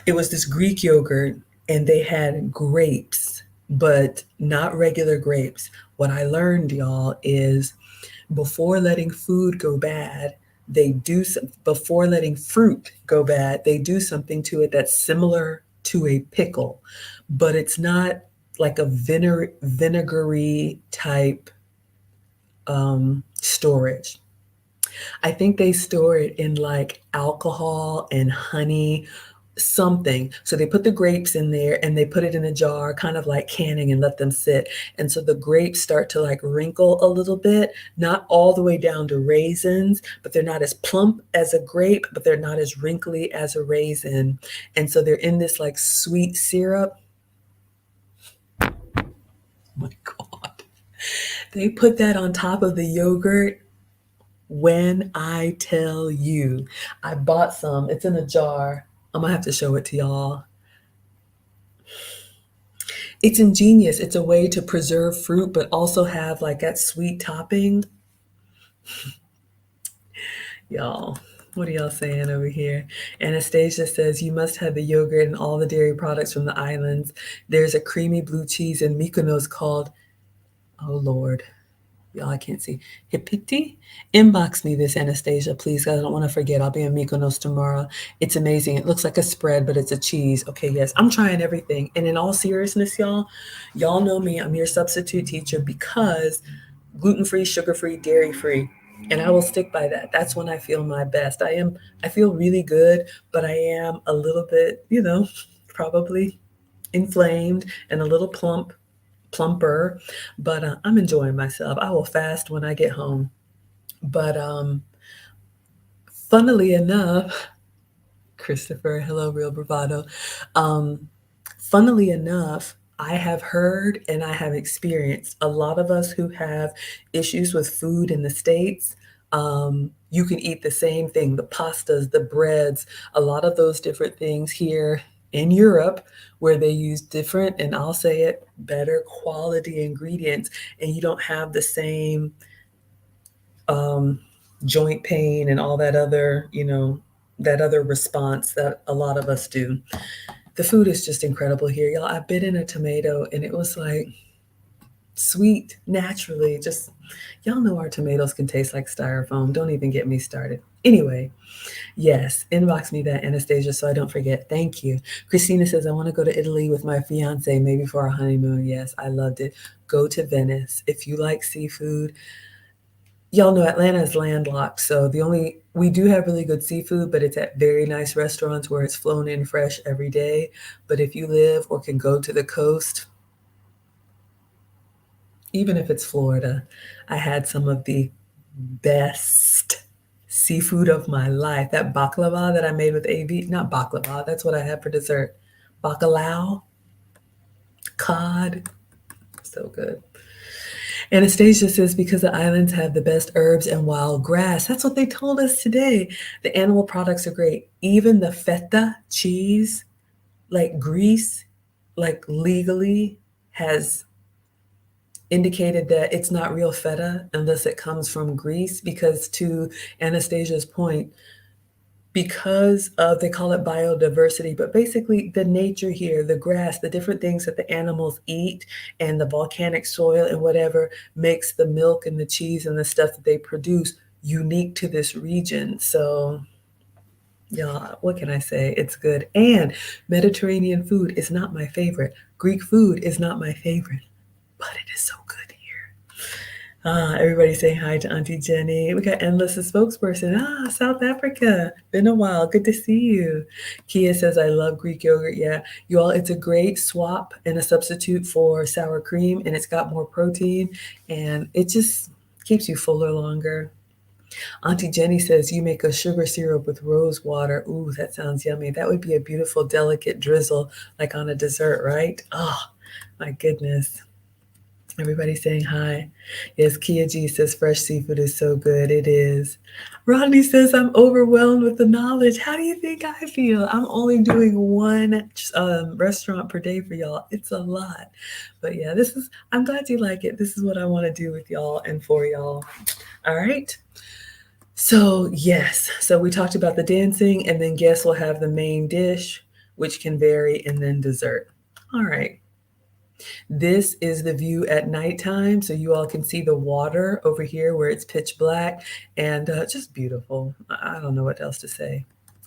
It was this Greek yogurt, and they had grapes, but not regular grapes. What I learned, y'all, is before letting food go bad, before letting fruit go bad, they do something to it that's similar to a pickle, but it's not like a vinegary type storage. I think they store it in like alcohol and honey, something. So they put the grapes in there and they put it in a jar, kind of like canning, and let them sit. And so the grapes start to like wrinkle a little bit, not all the way down to raisins, but they're not as plump as a grape, but they're not as wrinkly as a raisin. And so they're in this like sweet syrup. Oh my God. They put that on top of the yogurt. When I tell you, I bought some, it's in a jar. I'm gonna have to show it to y'all. It's ingenious. It's a way to preserve fruit, but also have like that sweet topping. Y'all, what are y'all saying over here? Anastasia says, you must have the yogurt and all the dairy products from the islands. There's a creamy blue cheese in Mykonos called, oh Lord, y'all, I can't see. Hipiti? Inbox me this, Anastasia, please. I don't want to forget. I'll be in Mykonos tomorrow. It's amazing. It looks like a spread, but it's a cheese. Okay, yes. I'm trying everything. And in all seriousness, y'all know me. I'm your substitute teacher because gluten-free, sugar-free, dairy-free. And I will stick by that. That's when I feel my best. I feel really good, but I am a little bit, probably inflamed and a little plumper, but I'm enjoying myself. I will fast when I get home. But funnily enough, Christopher, hello, Real Bravado. Um, Funnily enough, I have heard and I have experienced a lot of us who have issues with food in the States. You can eat the same thing, the pastas, the breads, a lot of those different things here in Europe where they use different, and I'll say it, better quality ingredients, and you don't have the same um, joint pain and all that other response that a lot of us do. The food is just incredible here, y'all. I bit in a tomato and it was like sweet naturally. Just y'all know our tomatoes can taste like styrofoam. Don't even get me started. Anyway, yes, inbox me that, Anastasia, so I don't forget. Thank you. Christina says, I want to go to Italy with my fiance, maybe for our honeymoon. Yes, I loved it. Go to Venice. If you like seafood, y'all know Atlanta is landlocked, so we do have really good seafood, but it's at very nice restaurants where it's flown in fresh every day. But if you live or can go to the coast, even if it's Florida, I had some of the best seafood of my life. That baklava that I made with AV, not baklava, that's what I had for dessert. Bacalao, cod, so good. Anastasia says, because the islands have the best herbs and wild grass. That's what they told us today. The animal products are great. Even the feta cheese, like Greece, like legally has indicated that it's not real feta unless it comes from Greece, because to Anastasia's point, because of, they call it biodiversity, but basically the nature here, the grass, the different things that the animals eat, and the volcanic soil and whatever makes the milk and the cheese and the stuff that they produce unique to this region. So, y'all, what can I say? It's good. And Mediterranean food is not my favorite. Greek food is not my favorite, but it is so good here. Everybody saying hi to Auntie Jenny. We got Endless, a spokesperson. South Africa. Been a while. Good to see you. Kia says, I love Greek yogurt. Yeah, you all, it's a great swap and a substitute for sour cream, and it's got more protein, and it just keeps you fuller longer. Auntie Jenny says, you make a sugar syrup with rose water. Ooh, that sounds yummy. That would be a beautiful, delicate drizzle, like on a dessert, right? Oh, my goodness. Everybody saying hi. Yes, Kia G says fresh seafood is so good. It is. Rodney says I'm overwhelmed with the knowledge. How do you think I feel? I'm only doing one restaurant per day for y'all. It's a lot. But yeah, I'm glad you like it. This is what I want to do with y'all and for y'all. All right. So, yes. So we talked about the dancing, and then guests will have the main dish, which can vary, and then dessert. All right. This is the view at nighttime, so you all can see the water over here where it's pitch black and just beautiful. I don't know what else to say.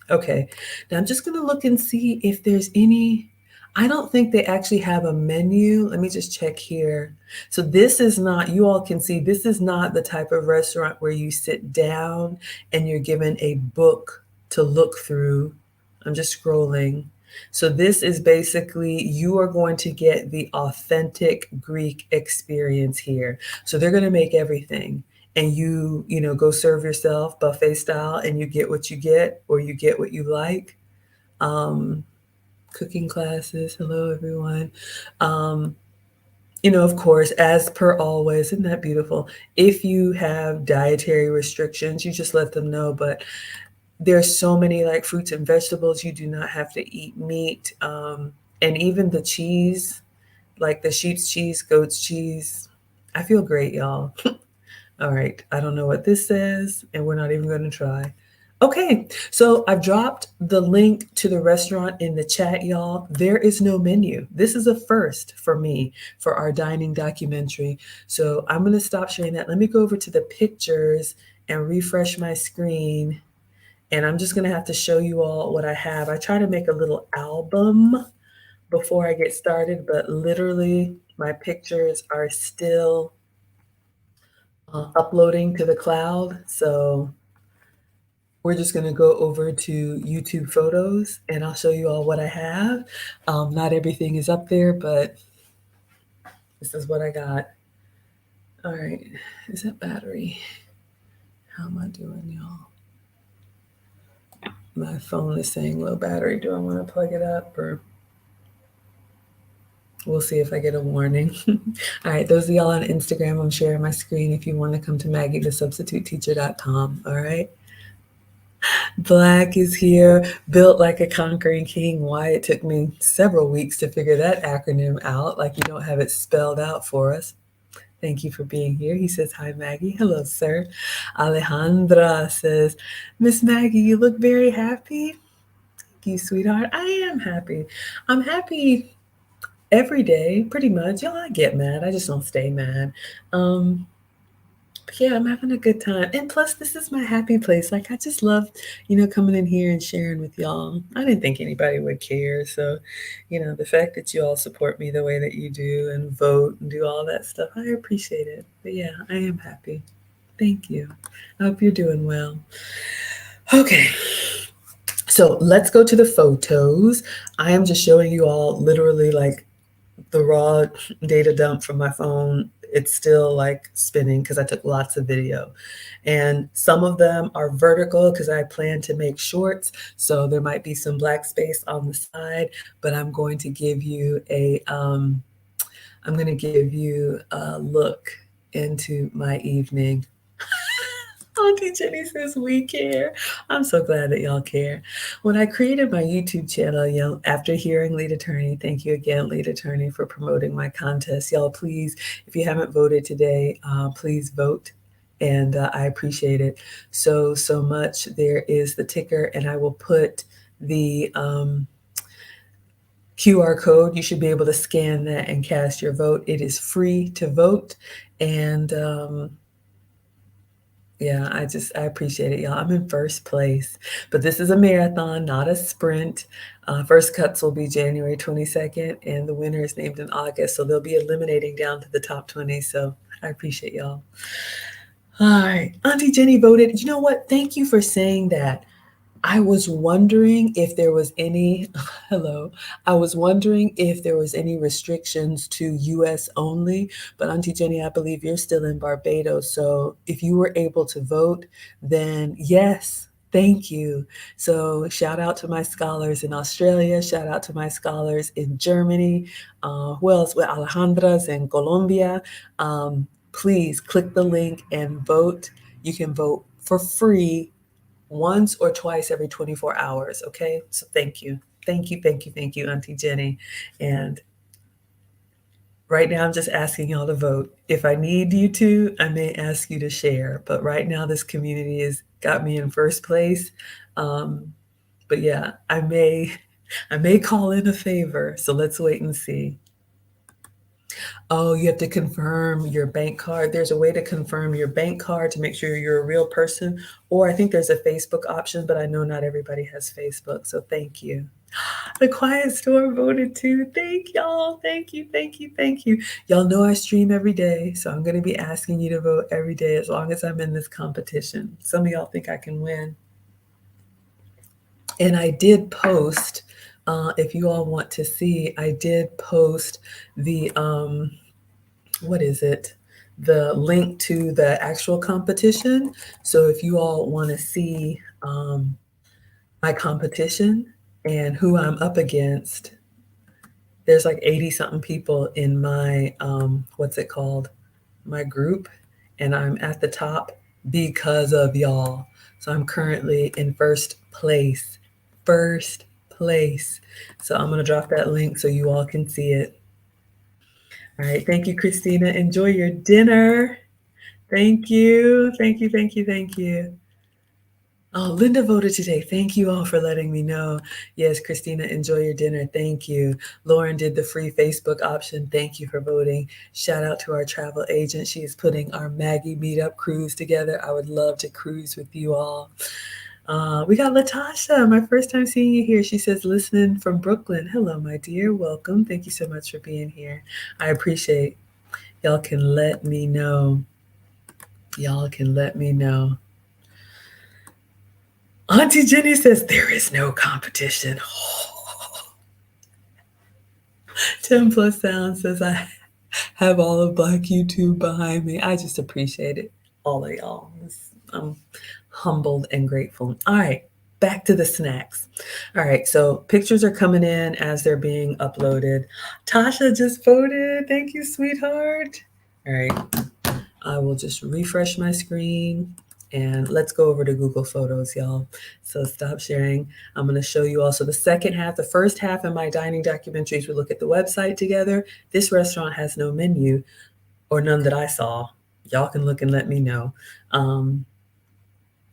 Okay, now I'm just gonna look and see if there's any. I don't think they actually have a menu. Let me just check here. So this is not, you all can see, this is not the type of restaurant where you sit down and you're given a book to look through. I'm just scrolling. So this is basically, you are going to get the authentic Greek experience here. So they're going to make everything, and you go serve yourself buffet style, and you get what you get, or you get what you like. Um, Cooking classes. Hello, everyone. Um, of course, as per always, isn't that beautiful? If you have dietary restrictions, you just let them know. But there's so many like fruits and vegetables. You do not have to eat meat. And even the cheese, like the sheep's cheese, goat's cheese. I feel great, y'all. All right. I don't know what this says, and we're not even going to try. Okay, so I've dropped the link to the restaurant in the chat, y'all. There is no menu. This is a first for me for our dining documentary. So I'm going to stop sharing that. Let me go over to the pictures and refresh my screen. And I'm just going to have to show you all what I have. I try to make a little album before I get started, but literally my pictures are still uploading to the cloud. So we're just going to go over to YouTube photos and I'll show you all what I have. Not everything is up there, but this is what I got. All right. Is that battery? How am I doing, y'all? My phone is saying low battery. Do I want to plug it up, or we'll see if I get a warning. All right, those of y'all on Instagram, I'm sharing my screen if you want to come to MaggieTheSubstituteTeacher.com. All right. Black is here, built like a conquering king. Why it took me several weeks to figure that acronym out, like you don't have it spelled out for us. Thank you for being here. He says, hi, Maggie. Hello, sir. Alejandra says, Miss Maggie, you look very happy. Thank you, sweetheart. I am happy. I'm happy every day, pretty much. Y'all, I get mad. I just don't stay mad. But yeah, I'm having a good time. And plus, this is my happy place. Like, I just love, coming in here and sharing with y'all. I didn't think anybody would care. So, the fact that you all support me the way that you do and vote and do all that stuff, I appreciate it. But yeah, I am happy. Thank you. I hope you're doing well. Okay. So let's go to the photos. I am just showing you all literally like the raw data dump from my phone. It's still like spinning because I took lots of video, and some of them are vertical because I plan to make shorts, so there might be some black space on the side, but I'm going to give you a look into my evening. Auntie Jenny says we care. I'm so glad that y'all care. When I created my YouTube channel, after hearing Lead Attorney, thank you again, Lead Attorney, for promoting my contest. Y'all, please, if you haven't voted today, please vote. And I appreciate it so much. There is the ticker, and I will put the QR code. You should be able to scan that and cast your vote. It is free to vote. And yeah, I appreciate it, y'all. I'm in first place, but this is a marathon, not a sprint. First cuts will be January 22nd, and the winner is named in August. So they'll be eliminating down to the top 20. So I appreciate y'all. All right, Auntie Jenny voted. You know what? Thank you for saying that. I was wondering if there was any, hello, I was wondering if there was any restrictions to US only, but Auntie Jenny, I believe you're still in Barbados. So if you were able to vote, then yes, Thank you. So shout out to my scholars in Australia. Shout out to my scholars in Germany. Who else? With Alejandra's in Colombia. Please click the link and vote. You can vote for free once or twice every 24 hours. Okay. So thank you. Thank you. Thank you. Thank you, Auntie Jenny. And right now, I'm just asking y'all to vote. If I need you to, I may ask you to share. But right now, this community has got me in first place. Um, but yeah, I may call in a favor. So let's wait and see. Oh, you have to confirm your bank card. There's a way to confirm your bank card to make sure you're a real person. Or I think there's a Facebook option, but I know not everybody has Facebook. So thank you. The Quiet Storm voted too. Thank y'all. Thank you. Thank you. Thank you. Y'all know I stream every day, so I'm going to be asking you to vote every day as long as I'm in this competition. Some of y'all think I can win. And I did post, if you all want to see, I did post the, what is it? The link to the actual competition. So if you all want to see my competition and who I'm up against, there's like 80 something people in my what's it called, my group, and I'm at the top because of y'all. So I'm currently in first place. So I'm going to drop that link so you all can see it. All right, thank you, Christina. Enjoy your dinner. Thank you, thank you, thank you, thank you. Oh, Linda voted today. Thank you all for letting me know. Yes, Christina, enjoy your dinner. Thank you. Lauren did the free Facebook option. Thank you for voting. Shout out to our travel agent. She is putting our Maggie meetup cruise together. I would love to cruise with you all. We got Latasha, my first time seeing you here. She says, listening from Brooklyn. Hello, my dear. Welcome. Thank you so much for being here. I appreciate y'all can let me know. Y'all can let me know. Auntie Jenny says there is no competition. 10 plus sound says I have all of Black YouTube behind me. I just appreciate it. All of y'all. I'm humbled and grateful. All right, back to the snacks. All right, so pictures are coming in as they're being uploaded. Tasha just voted. Thank you, sweetheart. All right, I will just refresh my screen. And let's go over to Google Photos, y'all. So stop sharing. I'm going to show you also the second half. The first half of my dining documentaries, we look at the website together. This restaurant has no menu, or none that I saw. Y'all can look and let me know.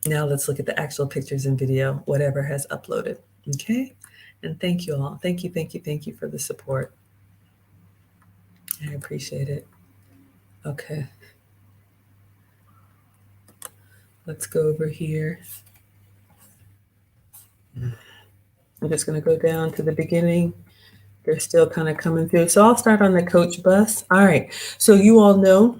Now let's look at the actual pictures and video, whatever has uploaded. Okay? And thank you all. Thank you, thank you, thank you for the support. I appreciate it. Okay. Let's go over here. I'm just going to go down to the beginning. They're still kind of coming through. So I'll start on the coach bus. All right. So you all know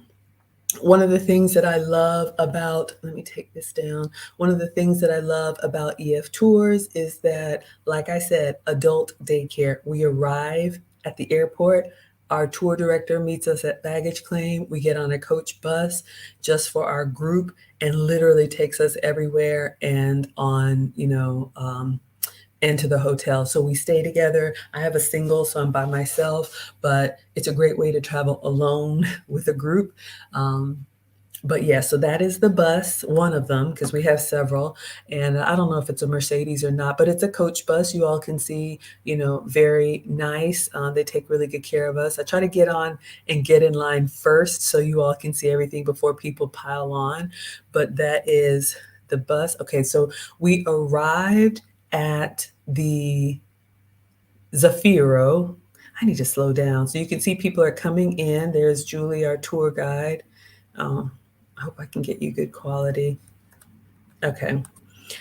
one of the things that I love about, let me take this down. One of the things that I love about EF Tours is that, like I said, adult daycare. We arrive at the airport. Our tour director meets us at baggage claim. We get on a coach bus just for our group and literally takes us everywhere and on, into the hotel. So we stay together. I have a single, so I'm by myself, but it's a great way to travel alone with a group. But yeah, so that is the bus, one of them, because we have several. And I don't know if it's a Mercedes or not, but it's a coach bus. You all can see, very nice. They take really good care of us. I try to get on and get in line first so you all can see everything before people pile on. But that is the bus. Okay, so we arrived at the Zafiro. I need to slow down. So you can see people are coming in. There's Julie, our tour guide. I hope I can get you good quality. Okay.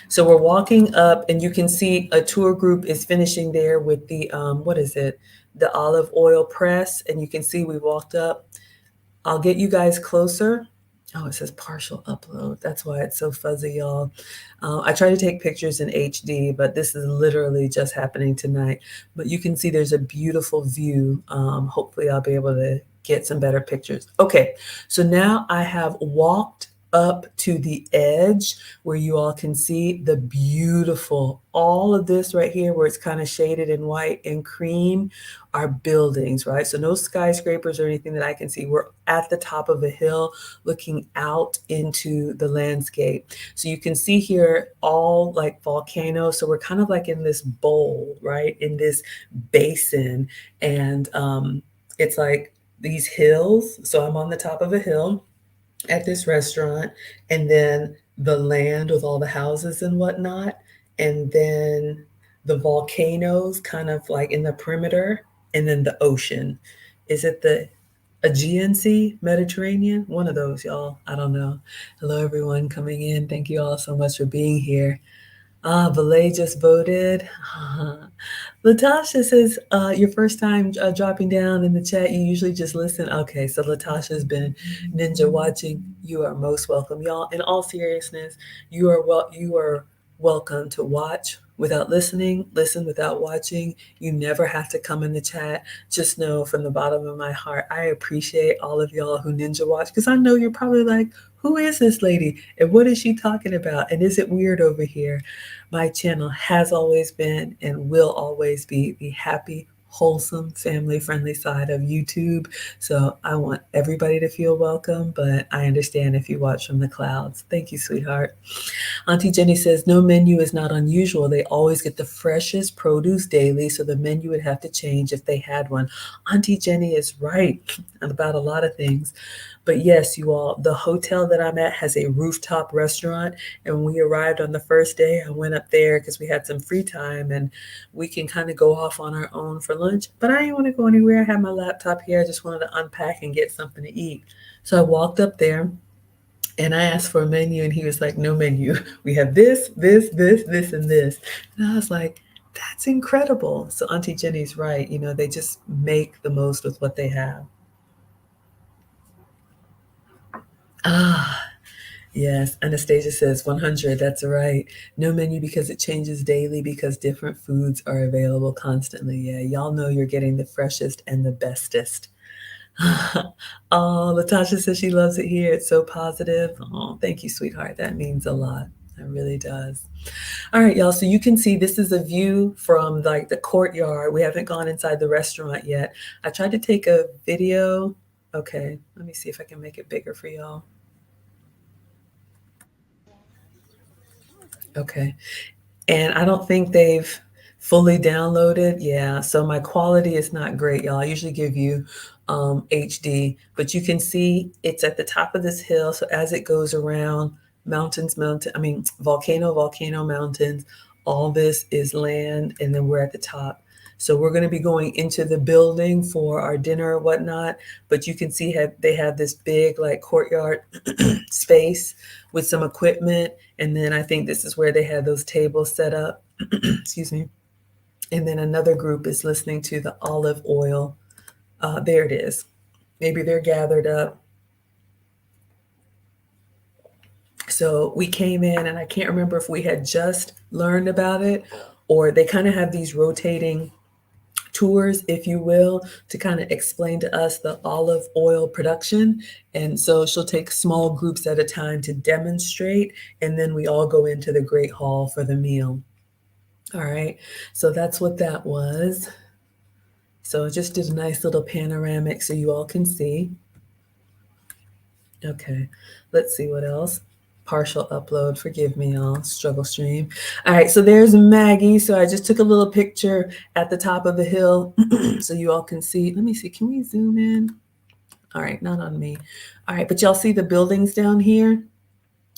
So we're walking up and you can see a tour group is finishing there with the, what is it? The olive oil press. And you can see we walked up. I'll get you guys closer. Oh, it says partial upload. That's why it's so fuzzy, y'all. I try to take pictures in HD, but this is literally just happening tonight. But you can see there's a beautiful view. Hopefully I'll be able to get some better pictures. Okay, so now I have walked up to the edge where you all can see the beautiful, all of this right here where it's kind of shaded in white and cream are buildings, right? So no skyscrapers or anything that I can see. We're at the top of a hill looking out into the landscape. So you can see here all like volcanoes. So we're kind of like in this bowl, right? In this basin. And it's like these hills. So I'm on the top of a hill at this restaurant, and then the land with all the houses and whatnot, and then the volcanoes kind of like in the perimeter, and then the ocean. Is it the Aegean Sea, Mediterranean? One of those, y'all. I don't know. Hello, everyone coming in. Thank you all so much for being here. Valet just voted. Latasha says, your first time dropping down in the chat, you usually just listen. Okay, so Latasha's been ninja watching. You are most welcome, y'all. In all seriousness, you are welcome to watch without listening, listen without watching. You never have to come in the chat. Just know from the bottom of my heart, I appreciate all of y'all who ninja watch because I know you're probably like, who is this lady and what is she talking about? And is it weird over here? My channel has always been and will always be the happy, wholesome, family friendly side of YouTube. So I want everybody to feel welcome, but I understand if you watch from the clouds. Thank you, sweetheart. Auntie Jenny says, no menu is not unusual. They always get the freshest produce daily, so the menu would have to change if they had one. Auntie Jenny is right about a lot of things. But yes, you all, the hotel that I'm at has a rooftop restaurant. And when we arrived on the first day, I went up there because we had some free time and we can kind of go off on our own for lunch. But I didn't want to go anywhere. I had my laptop here. I just wanted to unpack and get something to eat. So I walked up there and I asked for a menu and he was like, no menu. We have this, this, this, this, and this. And I was like, that's incredible. So Auntie Jenny's right. You know, they just make the most with what they have. Ah, yes, Anastasia says 100. That's right. No menu because it changes daily because different foods are available constantly. Yeah, y'all know you're getting the freshest and the bestest. Oh, Latasha says she loves it here. It's so positive. Oh, thank you, sweetheart. That means a lot. It really does. All right, y'all. So you can see this is a view from like the courtyard. We haven't gone inside the restaurant yet. I tried to take a video. Okay, let me see if I can make it bigger for y'all. Okay. And I don't think they've fully downloaded. Yeah, so my quality is not great, y'all. I usually give you HD, but you can see it's at the top of this hill. So as it goes around volcano, mountains, all this is land, and then we're at the top. So we're going to be going into the building for our dinner or whatnot, but you can see they have this big like courtyard space with some equipment, and then I think this is where they had those tables set up. Excuse me. And then another group is listening to the olive oil. There it is. Maybe they're gathered up. So we came in, and I can't remember if we had just learned about it or they kind of have these rotating tours, if you will, to kind of explain to us the olive oil production. And so she'll take small groups at a time to demonstrate, and then we all go into the great hall for the meal. All right, so that's what that was. So I just did a nice little panoramic so you all can see. Okay, let's see what else. Partial upload, forgive me, y'all. Struggle stream. All right, so there's Maggie. So I just took a little picture at the top of the hill so you all can see. Let me see, can we zoom in? All right, not on me. All right, but y'all see the buildings down here?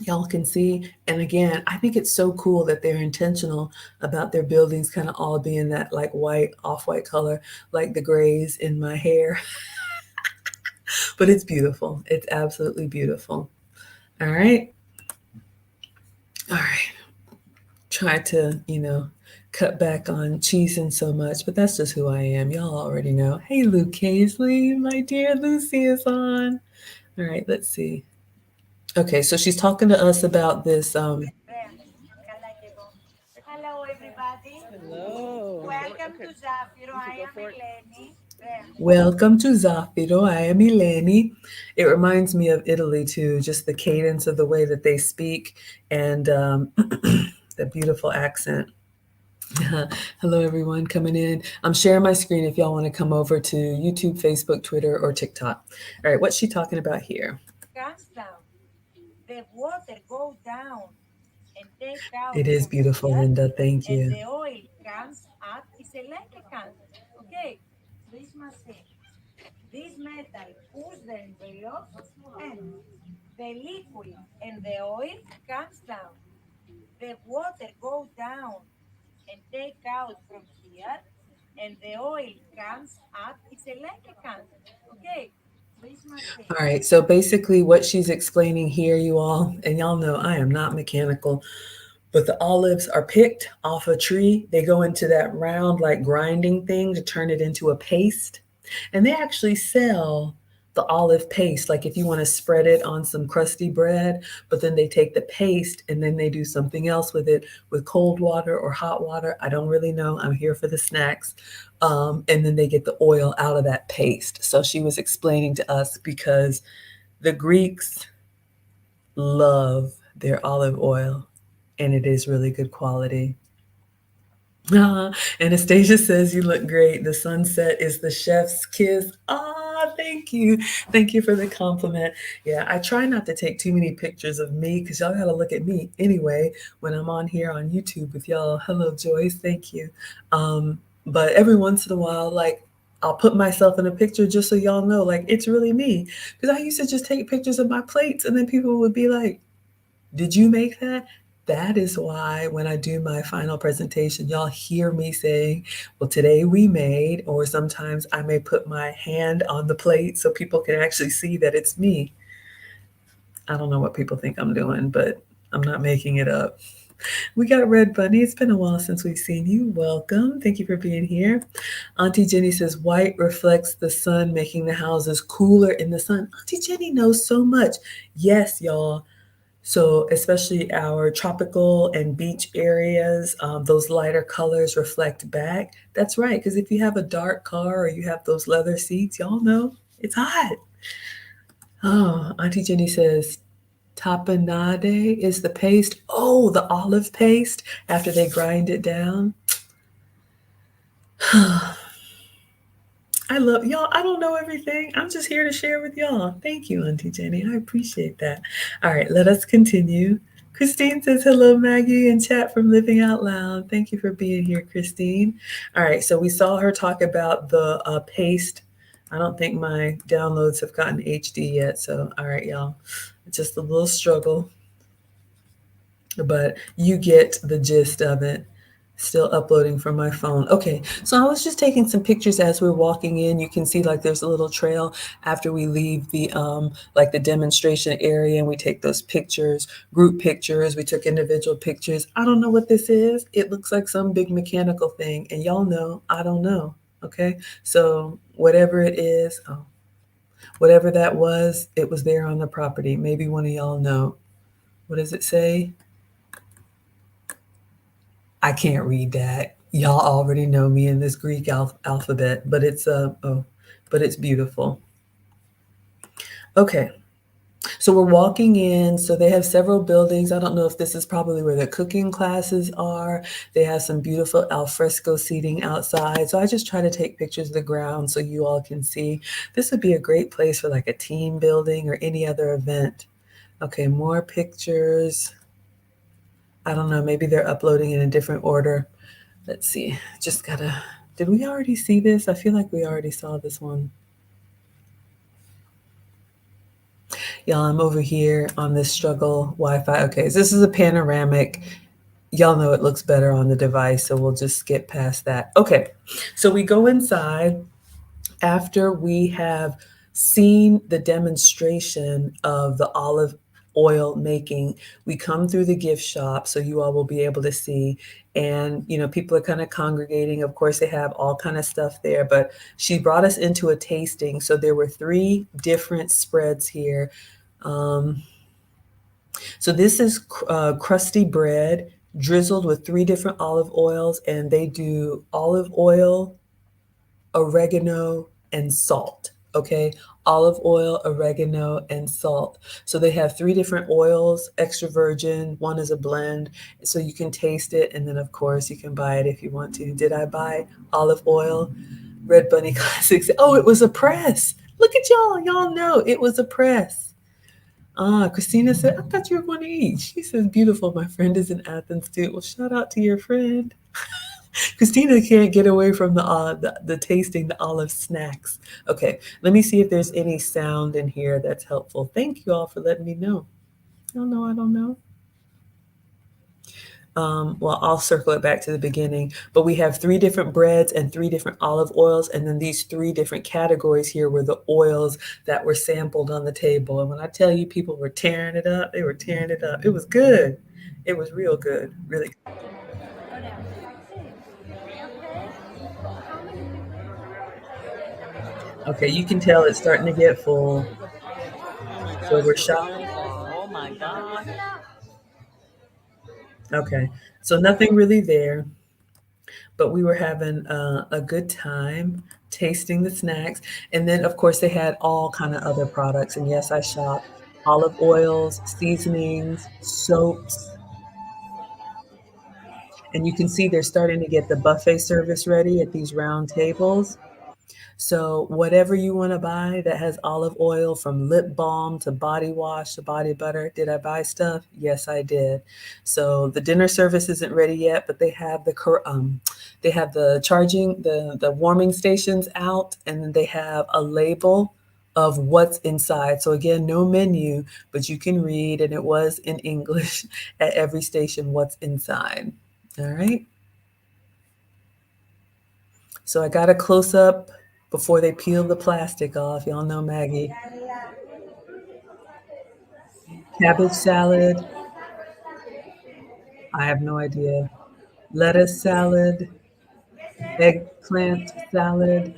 Y'all can see. And again, I think it's so cool that they're intentional about their buildings kind of all being that like white, off-white color, like the grays in my hair. But it's beautiful. It's absolutely beautiful. All right. All right. Try to, cut back on cheesing so much, but that's just who I am. Y'all already know. Hey, Luke Casely, my dear Lucy is on. All right, let's see. Okay, so she's talking to us about this. Hello, everybody. Hello. Welcome to Zafiro. I am Eleni. Welcome to Zafiro. I am Eleni. It reminds me of Italy too, just the cadence of the way that they speak and the beautiful accent. Hello, everyone coming in. I'm sharing my screen if y'all want to come over to YouTube, Facebook, Twitter, or TikTok. All right, what's she talking about here? It is beautiful, Linda. Thank you. All right, so basically, what she's explaining here, you all, and y'all know I am not mechanical, but the olives are picked off a tree. They go into that round, like grinding thing to turn it into a paste. And they actually sell the olive paste, like if you want to spread it on some crusty bread, but then they take the paste and then they do something else with it with cold water or hot water. I don't really know. I'm here for the snacks. And then they get the oil out of that paste. So she was explaining to us because the Greeks love their olive oil and it is really good quality. Anastasia says you look great. The sunset is the chef's kiss. Thank you. Thank you for the compliment. Yeah, I try not to take too many pictures of me because y'all got to look at me anyway when I'm on here on YouTube with y'all. Hello, Joyce. Thank you. But every once in a while, like, I'll put myself in a picture just so y'all know, like, it's really me. Because I used to just take pictures of my plates and then people would be like, did you make that? That is why when I do my final presentation, y'all hear me saying, well, today we made, or sometimes I may put my hand on the plate so people can actually see that it's me. I don't know what people think I'm doing, but I'm not making it up. We got Red Bunny. It's been a while since we've seen you. Welcome. Thank you for being here. Auntie Jenny says white reflects the sun, making the houses cooler in the sun. Auntie Jenny knows so much. Yes, y'all. So, especially our tropical and beach areas, those lighter colors reflect back. That's right, because if you have a dark car or you have those leather seats, y'all know it's hot. Oh, Auntie Jenny says tapenade is the paste. Oh, the olive paste after they grind it down. I love y'all. I don't know everything. I'm just here to share with y'all. Thank you, Auntie Jenny. I appreciate that. All right, let us continue. Christine says, hello, Maggie, in chat from Living Out Loud. Thank you for being here, Christine. All right, so we saw her talk about the paste. I don't think my downloads have gotten HD yet. So, all right, y'all, just a little struggle, but you get the gist of it. Still uploading from my phone. Okay, so I was just taking some pictures as we're walking in. You can see like there's a little trail after we leave the like the demonstration area, and we take those pictures, group pictures. We took individual pictures. I don't know what this is. It looks like some big mechanical thing, and y'all know I don't know. Okay, so whatever it is, whatever that was, it was there on the property. Maybe one of y'all know. What does it say? I can't read that. Y'all already know me in this Greek alphabet, but but it's beautiful. Okay, so we're walking in. So they have several buildings. I don't know if this is probably where the cooking classes are. They have some beautiful alfresco seating outside. So I just try to take pictures of the ground so you all can see. This would be a great place for like a team building or any other event. Okay, more pictures. I don't know. Maybe they're uploading in a different order. Let's see. Just gotta. Did we already see this? I feel like we already saw this one. Y'all, I'm over here on this struggle Wi-Fi. Okay, so this is a panoramic. Y'all know it looks better on the device, so we'll just skip past that. Okay, so we go inside after we have seen the demonstration of the olive oil making. We come through the gift shop so you all will be able to see, and you know people are kind of congregating. Of course they have all kind of stuff there, but she brought us into a tasting, so there were 3 different spreads here. um, so this is crusty bread drizzled with 3 different olive oils, and they do olive oil. oregano, and salt. Okay, olive oil, oregano, and salt. So they have three different oils, extra virgin, one is a blend. So you can taste it, and then of course you can buy it if you want to. Did I buy olive oil? Red Bunny Classics. Oh, it was a press. Look at y'all. Y'all know it was a press. Christina said, I thought you were going to eat. She says, beautiful. My friend is in Athens too. Well, shout out to your friend. Christina can't get away from the tasting the olive snacks. Okay, let me see if there's any sound in here that's helpful. Thank you all for letting me know. I don't know. I don't know. Well, I'll circle it back to the beginning. But we have three different breads and three different olive oils. And then these three different categories here were the oils that were sampled on the table. And when I tell you people were tearing it up, they were tearing it up. It was good. It was real good. Really. Okay, you can tell it's starting to get full. So we're shopping. Oh my God. Okay, so nothing really there, but we were having a good time tasting the snacks. And then, of course, they had all kind of other products. And yes, I shopped olive oils, seasonings, soaps. And you can see they're starting to get the buffet service ready at these round tables. So whatever you want to buy that has olive oil, from lip balm to body wash to body butter. Did I buy stuff? Yes, I did. So the dinner service isn't ready yet, but they have the charging the warming stations out, and then they have a label of what's inside. So again, no menu, but you can read, and it was in English at every station what's inside. All right. So I got a close up before they peel the plastic off. Y'all know Maggie. Cabbage salad. I have no idea. Lettuce salad. Eggplant salad.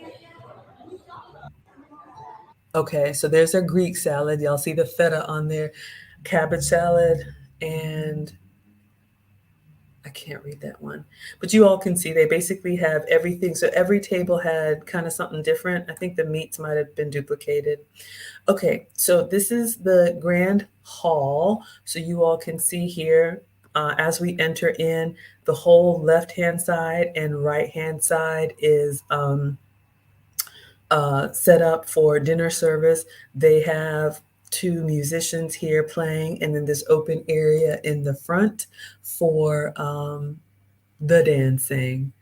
Okay, so there's a Greek salad. Y'all see the feta on there. Cabbage salad, and I can't read that one. But you all can see they basically have everything. So every table had kind of something different. I think the meats might have been duplicated. Okay, so this is the grand hall. So you all can see here as we enter in, the whole left-hand side and right-hand side is set up for dinner service. They have two musicians here playing, and then this open area in the front for the dancing.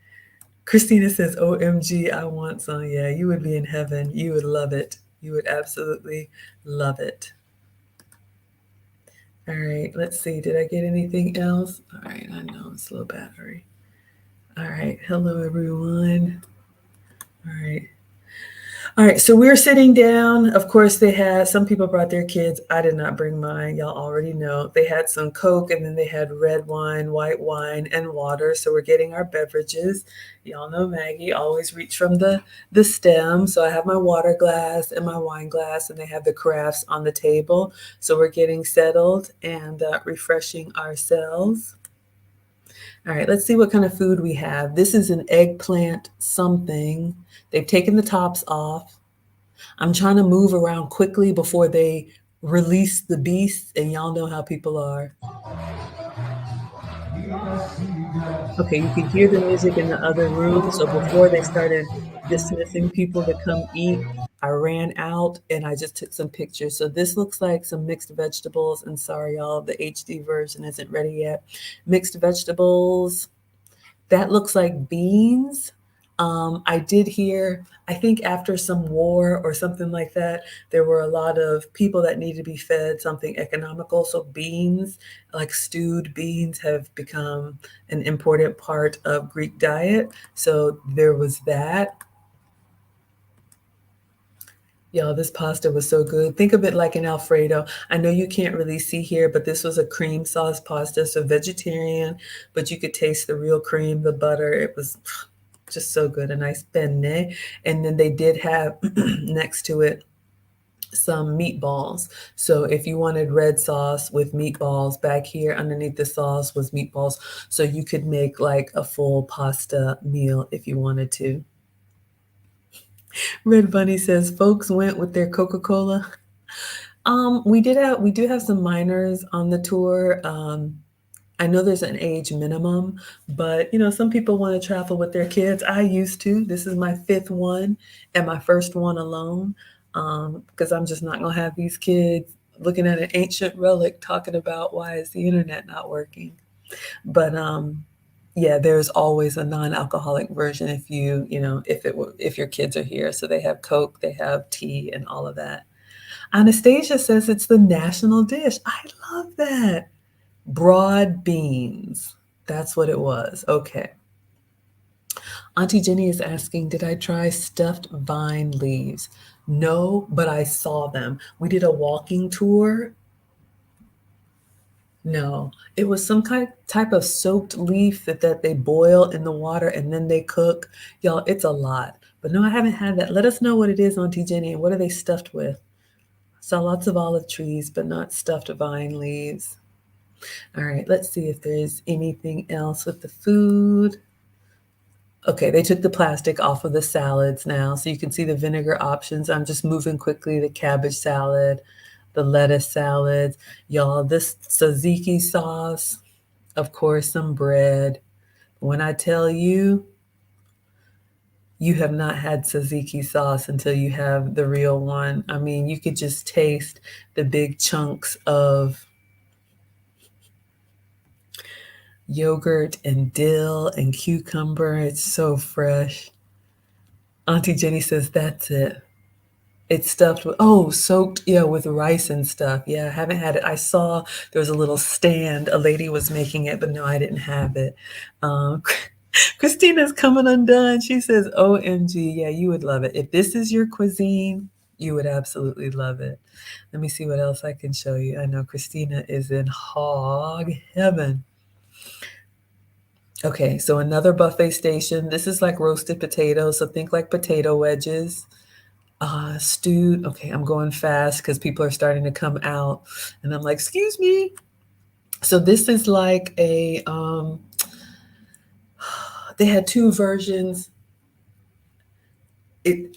Christina says, OMG, I want some. Yeah, you would be in heaven. You would love it. You would absolutely love it. All right, let's see. Did I get anything else? All right, I know it's low battery. All right, hello, everyone. All right. All right, so we're sitting down. Of course, they had some people brought their kids. I did not bring mine. Y'all already know. They had some Coke, and then they had red wine, white wine, and water. So we're getting our beverages. Y'all know Maggie always reach from the stem. So I have my water glass and my wine glass, and they have the carafes on the table. So we're getting settled and refreshing ourselves. All right, let's see what kind of food we have. This is an eggplant something. They've taken the tops off. I'm trying to move around quickly before they release the beast, and y'all know how people are. Okay, you can hear the music in the other room. So before they started dismissing people to come eat, I ran out and I just took some pictures. So this looks like some mixed vegetables. And sorry, y'all, the HD version isn't ready yet. Mixed vegetables. That looks like beans. I did hear, I think after some war or something like that, there were a lot of people that need to be fed something economical. So beans, like stewed beans, have become an important part of Greek diet. So there was that. Y'all, this pasta was so good. Think of it like an Alfredo. I know you can't really see here, but this was a cream sauce pasta, so vegetarian, but you could taste the real cream, the butter. It was just so good, a nice penne. And then they did have next to it some meatballs. So if you wanted red sauce with meatballs, back here underneath the sauce was meatballs. So you could make like a full pasta meal if you wanted to. Red Bunny says folks went with their Coca-Cola. We do have some minors on the tour. I know there's an age minimum, but some people want to travel with their kids. I used to. This is my fifth one and my first one alone, because I'm just not gonna have these kids looking at an ancient relic talking about why is the internet not working. But yeah, there's always a non-alcoholic version if your kids are here. So they have Coke, they have tea, and all of that. Anastasia says it's the national dish. I love that. Broad beans. That's what it was. Okay. Auntie Jenny is asking, did I try stuffed vine leaves? No, but I saw them. We did a walking tour. No, it was some kind type of soaked leaf that they boil in the water and then they cook. Y'all, it's a lot. But no, I haven't had that. Let us know what it is, Auntie Jenny, and what are they stuffed with? Saw lots of olive trees, but not stuffed vine leaves. All right, let's see if there's anything else with the food. Okay, they took the plastic off of the salads now, so you can see the vinegar options. I'm just moving quickly. The cabbage salad, the lettuce salads. Y'all, this tzatziki sauce, of course, some bread. When I tell you, you have not had tzatziki sauce until you have the real one. I mean, you could just taste the big chunks of yogurt and dill and cucumber. It's so fresh. Auntie Jenny says that's it. It's stuffed with soaked, yeah, with rice and stuff. Yeah, I haven't had it. I saw there was a little stand. A lady was making it, but no, I didn't have it. Um, Christina's coming undone. She says, "OMG, yeah, you would love it. If this is your cuisine, you would absolutely love it." Let me see what else I can show you. I know Christina is in hog heaven. Okay, so another buffet station. This is like roasted potatoes, so think like potato wedges. Stewed. Okay, I'm going fast because people are starting to come out, and I'm like, "Excuse me." So this is like they had two versions.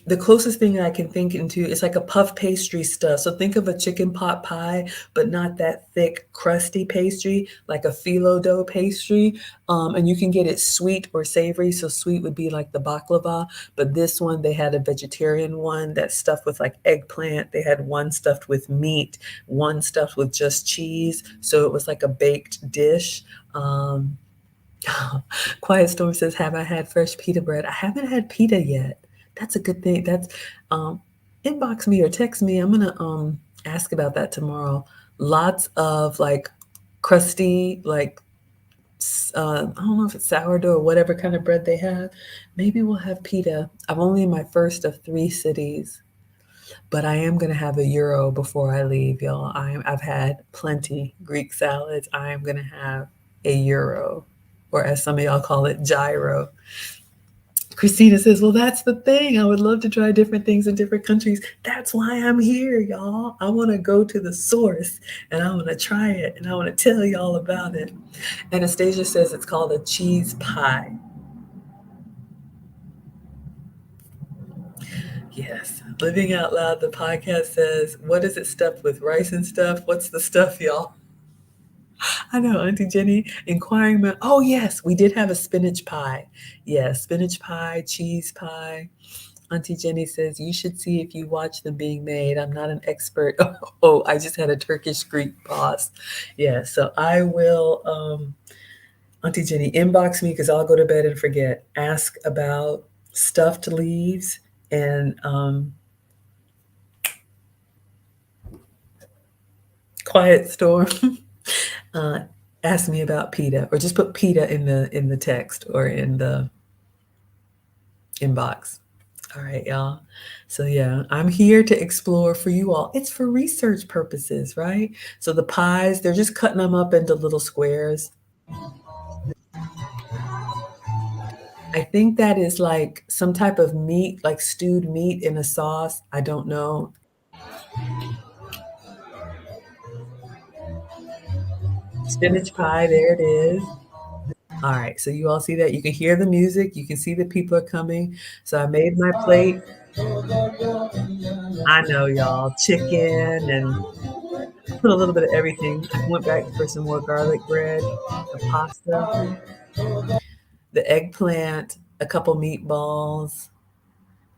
The closest thing I can think into is like a puff pastry stuff. So think of a chicken pot pie, but not that thick, crusty pastry, like a phyllo dough pastry. And you can get it sweet or savory. So sweet would be like the baklava, but this one they had a vegetarian one that's stuffed with like eggplant. They had one stuffed with meat, one stuffed with just cheese. So it was like a baked dish. Um, Quiet Storm says, "Have I had fresh pita bread?" I haven't had pita yet. That's a good thing. That's um, Inbox me or text me. I'm gonna ask about that tomorrow. Lots of like crusty, like I don't know if it's sourdough or whatever kind of bread they have. Maybe we'll have pita. I'm only in my first of 3 cities, but I am gonna have a euro before I leave, y'all. I've had plenty Greek salads. I am gonna have a euro, or as some of y'all call it, gyro. Christina says, "Well, that's the thing. I would love to try different things in different countries. That's why I'm here, y'all. I want to go to the source and I want to try it and I want to tell y'all about it." Anastasia says it's called a cheese pie. Yes. Living Out Loud, the podcast says, "What is it stuffed with? Rice and stuff? What's the stuff, y'all?" I know, Auntie Jenny. Inquiring about, oh, yes, we did have a spinach pie. Yeah, spinach pie, cheese pie. Auntie Jenny says, "You should see if you watch them being made. I'm not an expert." Oh, I just had a Turkish Greek boss. Yeah, so I will, Auntie Jenny, inbox me because I'll go to bed and forget. Ask about stuffed leaves and Quiet Storm. uh, Ask me about pita, or just put pita in the text or in the inbox. All right, y'all. So yeah, I'm here to explore for you all. It's for research purposes, right? So the pies, they're just cutting them up into little squares. I think that is like some type of meat, like stewed meat in a sauce. I don't know. Spinach pie, there it is. All right, so you all see that? You can hear the music, you can see that people are coming. So I made my plate. I know, y'all. Chicken and put a little bit of everything. I went back for some more garlic bread, the pasta, the eggplant, a couple meatballs,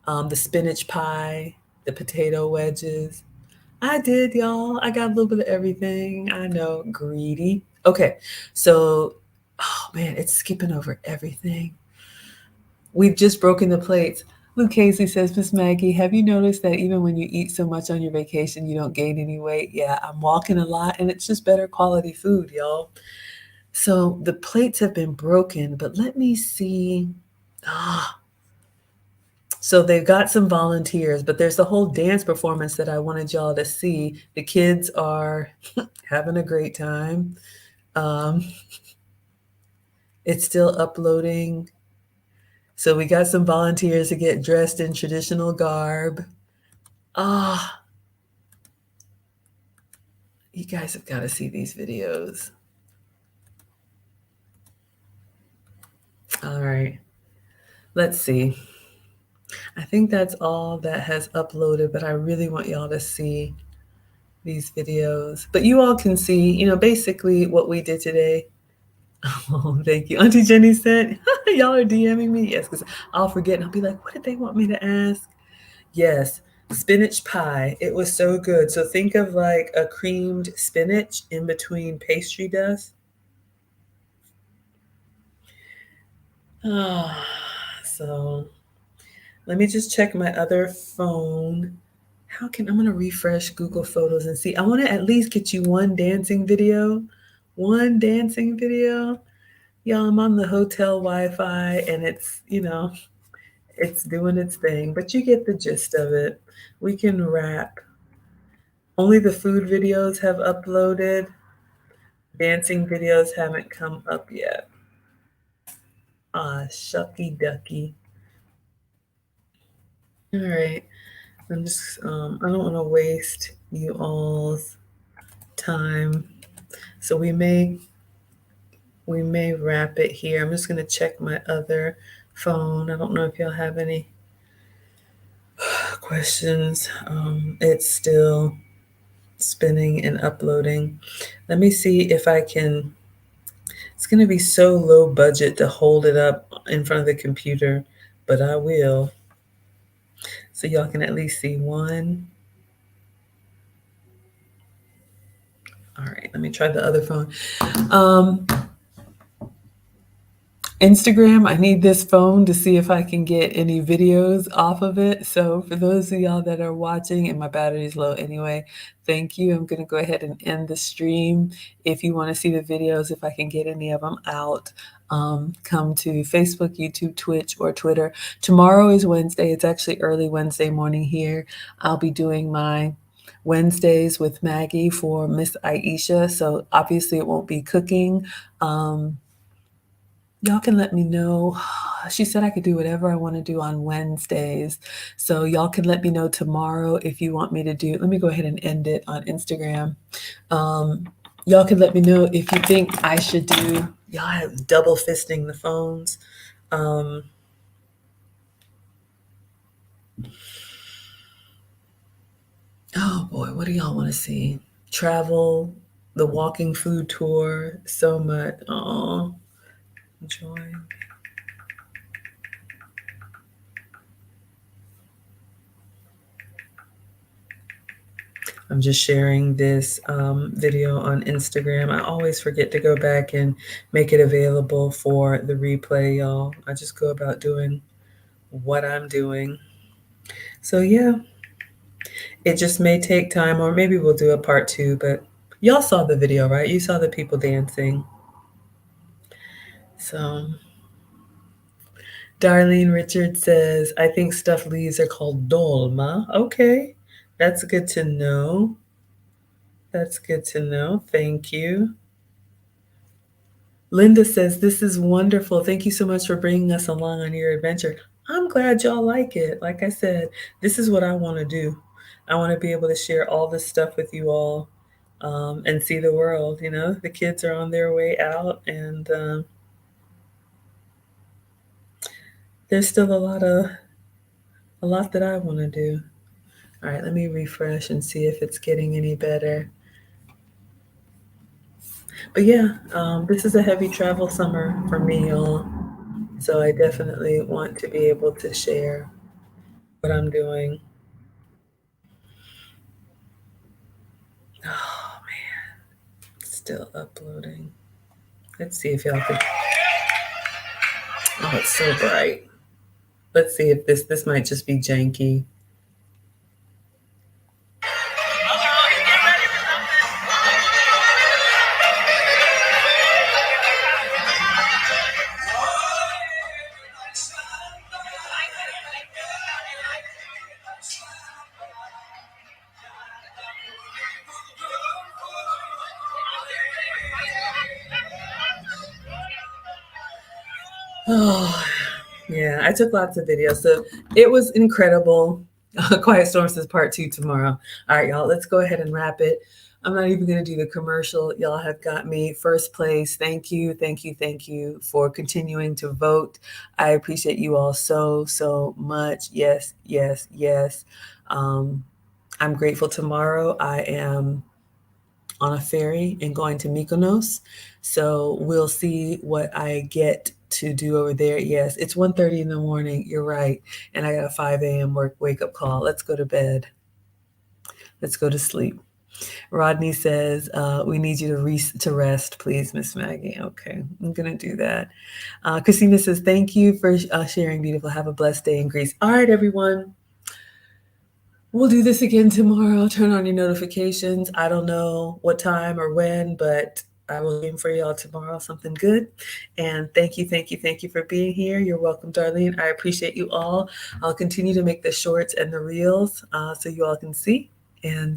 the spinach pie, the potato wedges. I did, y'all. I got a little bit of everything. I know, greedy. Okay, so, oh man, it's skipping over everything. We've just broken the plates. Luke Casey says, Miss Maggie, have you noticed that even when you eat so much on your vacation, you don't gain any weight? Yeah, I'm walking a lot and it's just better quality food, y'all. So the plates have been broken, but let me see. Ah, so they've got some volunteers, but there's a whole dance performance that I wanted y'all to see. The kids are having a great time. Um, it's still uploading. So we got some volunteers to get dressed in traditional garb. Ah, you guys have got to see these videos. All right, let's see. I think that's all that has uploaded, but I really want y'all to see these videos. But you all can see, basically what we did today. Oh, thank you. Auntie Jenny said, y'all are DMing me. Yes, because I'll forget and I'll be like, what did they want me to ask? Yes, spinach pie. It was so good. So think of like a creamed spinach in between pastry dust. Ah, so let me just check my other phone. I'm going to refresh Google Photos and see. I want to at least get you one dancing video. One dancing video. Y'all, I'm on the hotel Wi-Fi and it's doing its thing, but you get the gist of it. We can wrap. Only the food videos have uploaded. Dancing videos haven't come up yet. Ah, shucky ducky. All right. I don't want to waste you all's time. So we may wrap it here. I'm just going to check my other phone. I don't know if y'all have any questions. It's still spinning and uploading. Let me see if I can. It's going to be so low budget to hold it up in front of the computer, but I will. So y'all can at least see one. All right, let me try the other phone. Instagram, I need this phone to see if I can get any videos off of it. So for those of y'all that are watching, and my battery's low anyway, thank you. I'm going to go ahead and end the stream. If you want to see the videos, if I can get any of them out, come to Facebook, YouTube, Twitch, or Twitter. Tomorrow is Wednesday. It's actually early Wednesday morning here. I'll be doing my Wednesdays with Maggie for Miss Aisha. So obviously it won't be cooking. Y'all can let me know. She said I could do whatever I want to do on Wednesdays. So y'all can let me know tomorrow if you want me to do. Let me go ahead and end it on Instagram. Y'all can let me know if you think I should do. Y'all have double fisting the phones. Oh boy, what do y'all want to see? Travel, the walking food tour, so much. Oh, join. I'm just sharing this video on Instagram. I always forget to go back and make it available for the replay, y'all. I just go about doing what I'm doing. So yeah, it just may take time, or maybe we'll do a part 2, but y'all saw the video, right? You saw the people dancing. So Darlene Richard says, I think stuffed leaves are called dolma. Okay, that's good to know. That's good to know. Thank you. Linda says, this is wonderful. Thank you so much for bringing us along on your adventure. I'm glad y'all like it. Like I said, this is what I want to do. I want to be able to share all this stuff with you all and see the world. The kids are on their way out, and there's still a lot of A lot that I want to do. All right, let me refresh and see if it's getting any better. But yeah, this is a heavy travel summer for me, y'all. So I definitely want to be able to share what I'm doing. Oh man, it's still uploading. Let's see if y'all can. Oh, it's so bright. Let's see if this might just be janky. Oh, yeah, I took lots of videos. So it was incredible. Quiet Storms is part 2 tomorrow. All right, y'all, let's go ahead and wrap it. I'm not even going to do the commercial. Y'all have got me first place. Thank you, thank you, thank you for continuing to vote. I appreciate you all so, so much. Yes, yes, yes. I'm grateful. Tomorrow I am on a ferry and going to Mykonos. So we'll see what I get to do over there. Yes, it's 1:30 in the morning. You're right. And I got a 5 a.m. wake up call. Let's go to bed. Let's go to sleep. Rodney says, we need you to rest, please, Miss Maggie. Okay, I'm going to do that. Christina says, thank you for sharing, beautiful. Have a blessed day in Greece. All right, everyone. We'll do this again tomorrow. Turn on your notifications. I don't know what time or when, but I will aim for y'all tomorrow, something good. And thank you, thank you, thank you for being here. You're welcome, Darlene. I appreciate you all. I'll continue to make the shorts and the reels so you all can see. And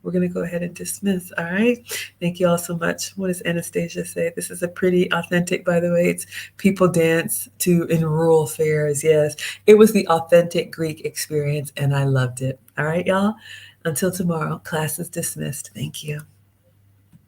we're going to go ahead and dismiss. All right. Thank you all so much. What does Anastasia say? This is a pretty authentic, by the way. It's people dance to in rural fairs. Yes. It was the authentic Greek experience, and I loved it. All right, y'all. Until tomorrow, class is dismissed. Thank you.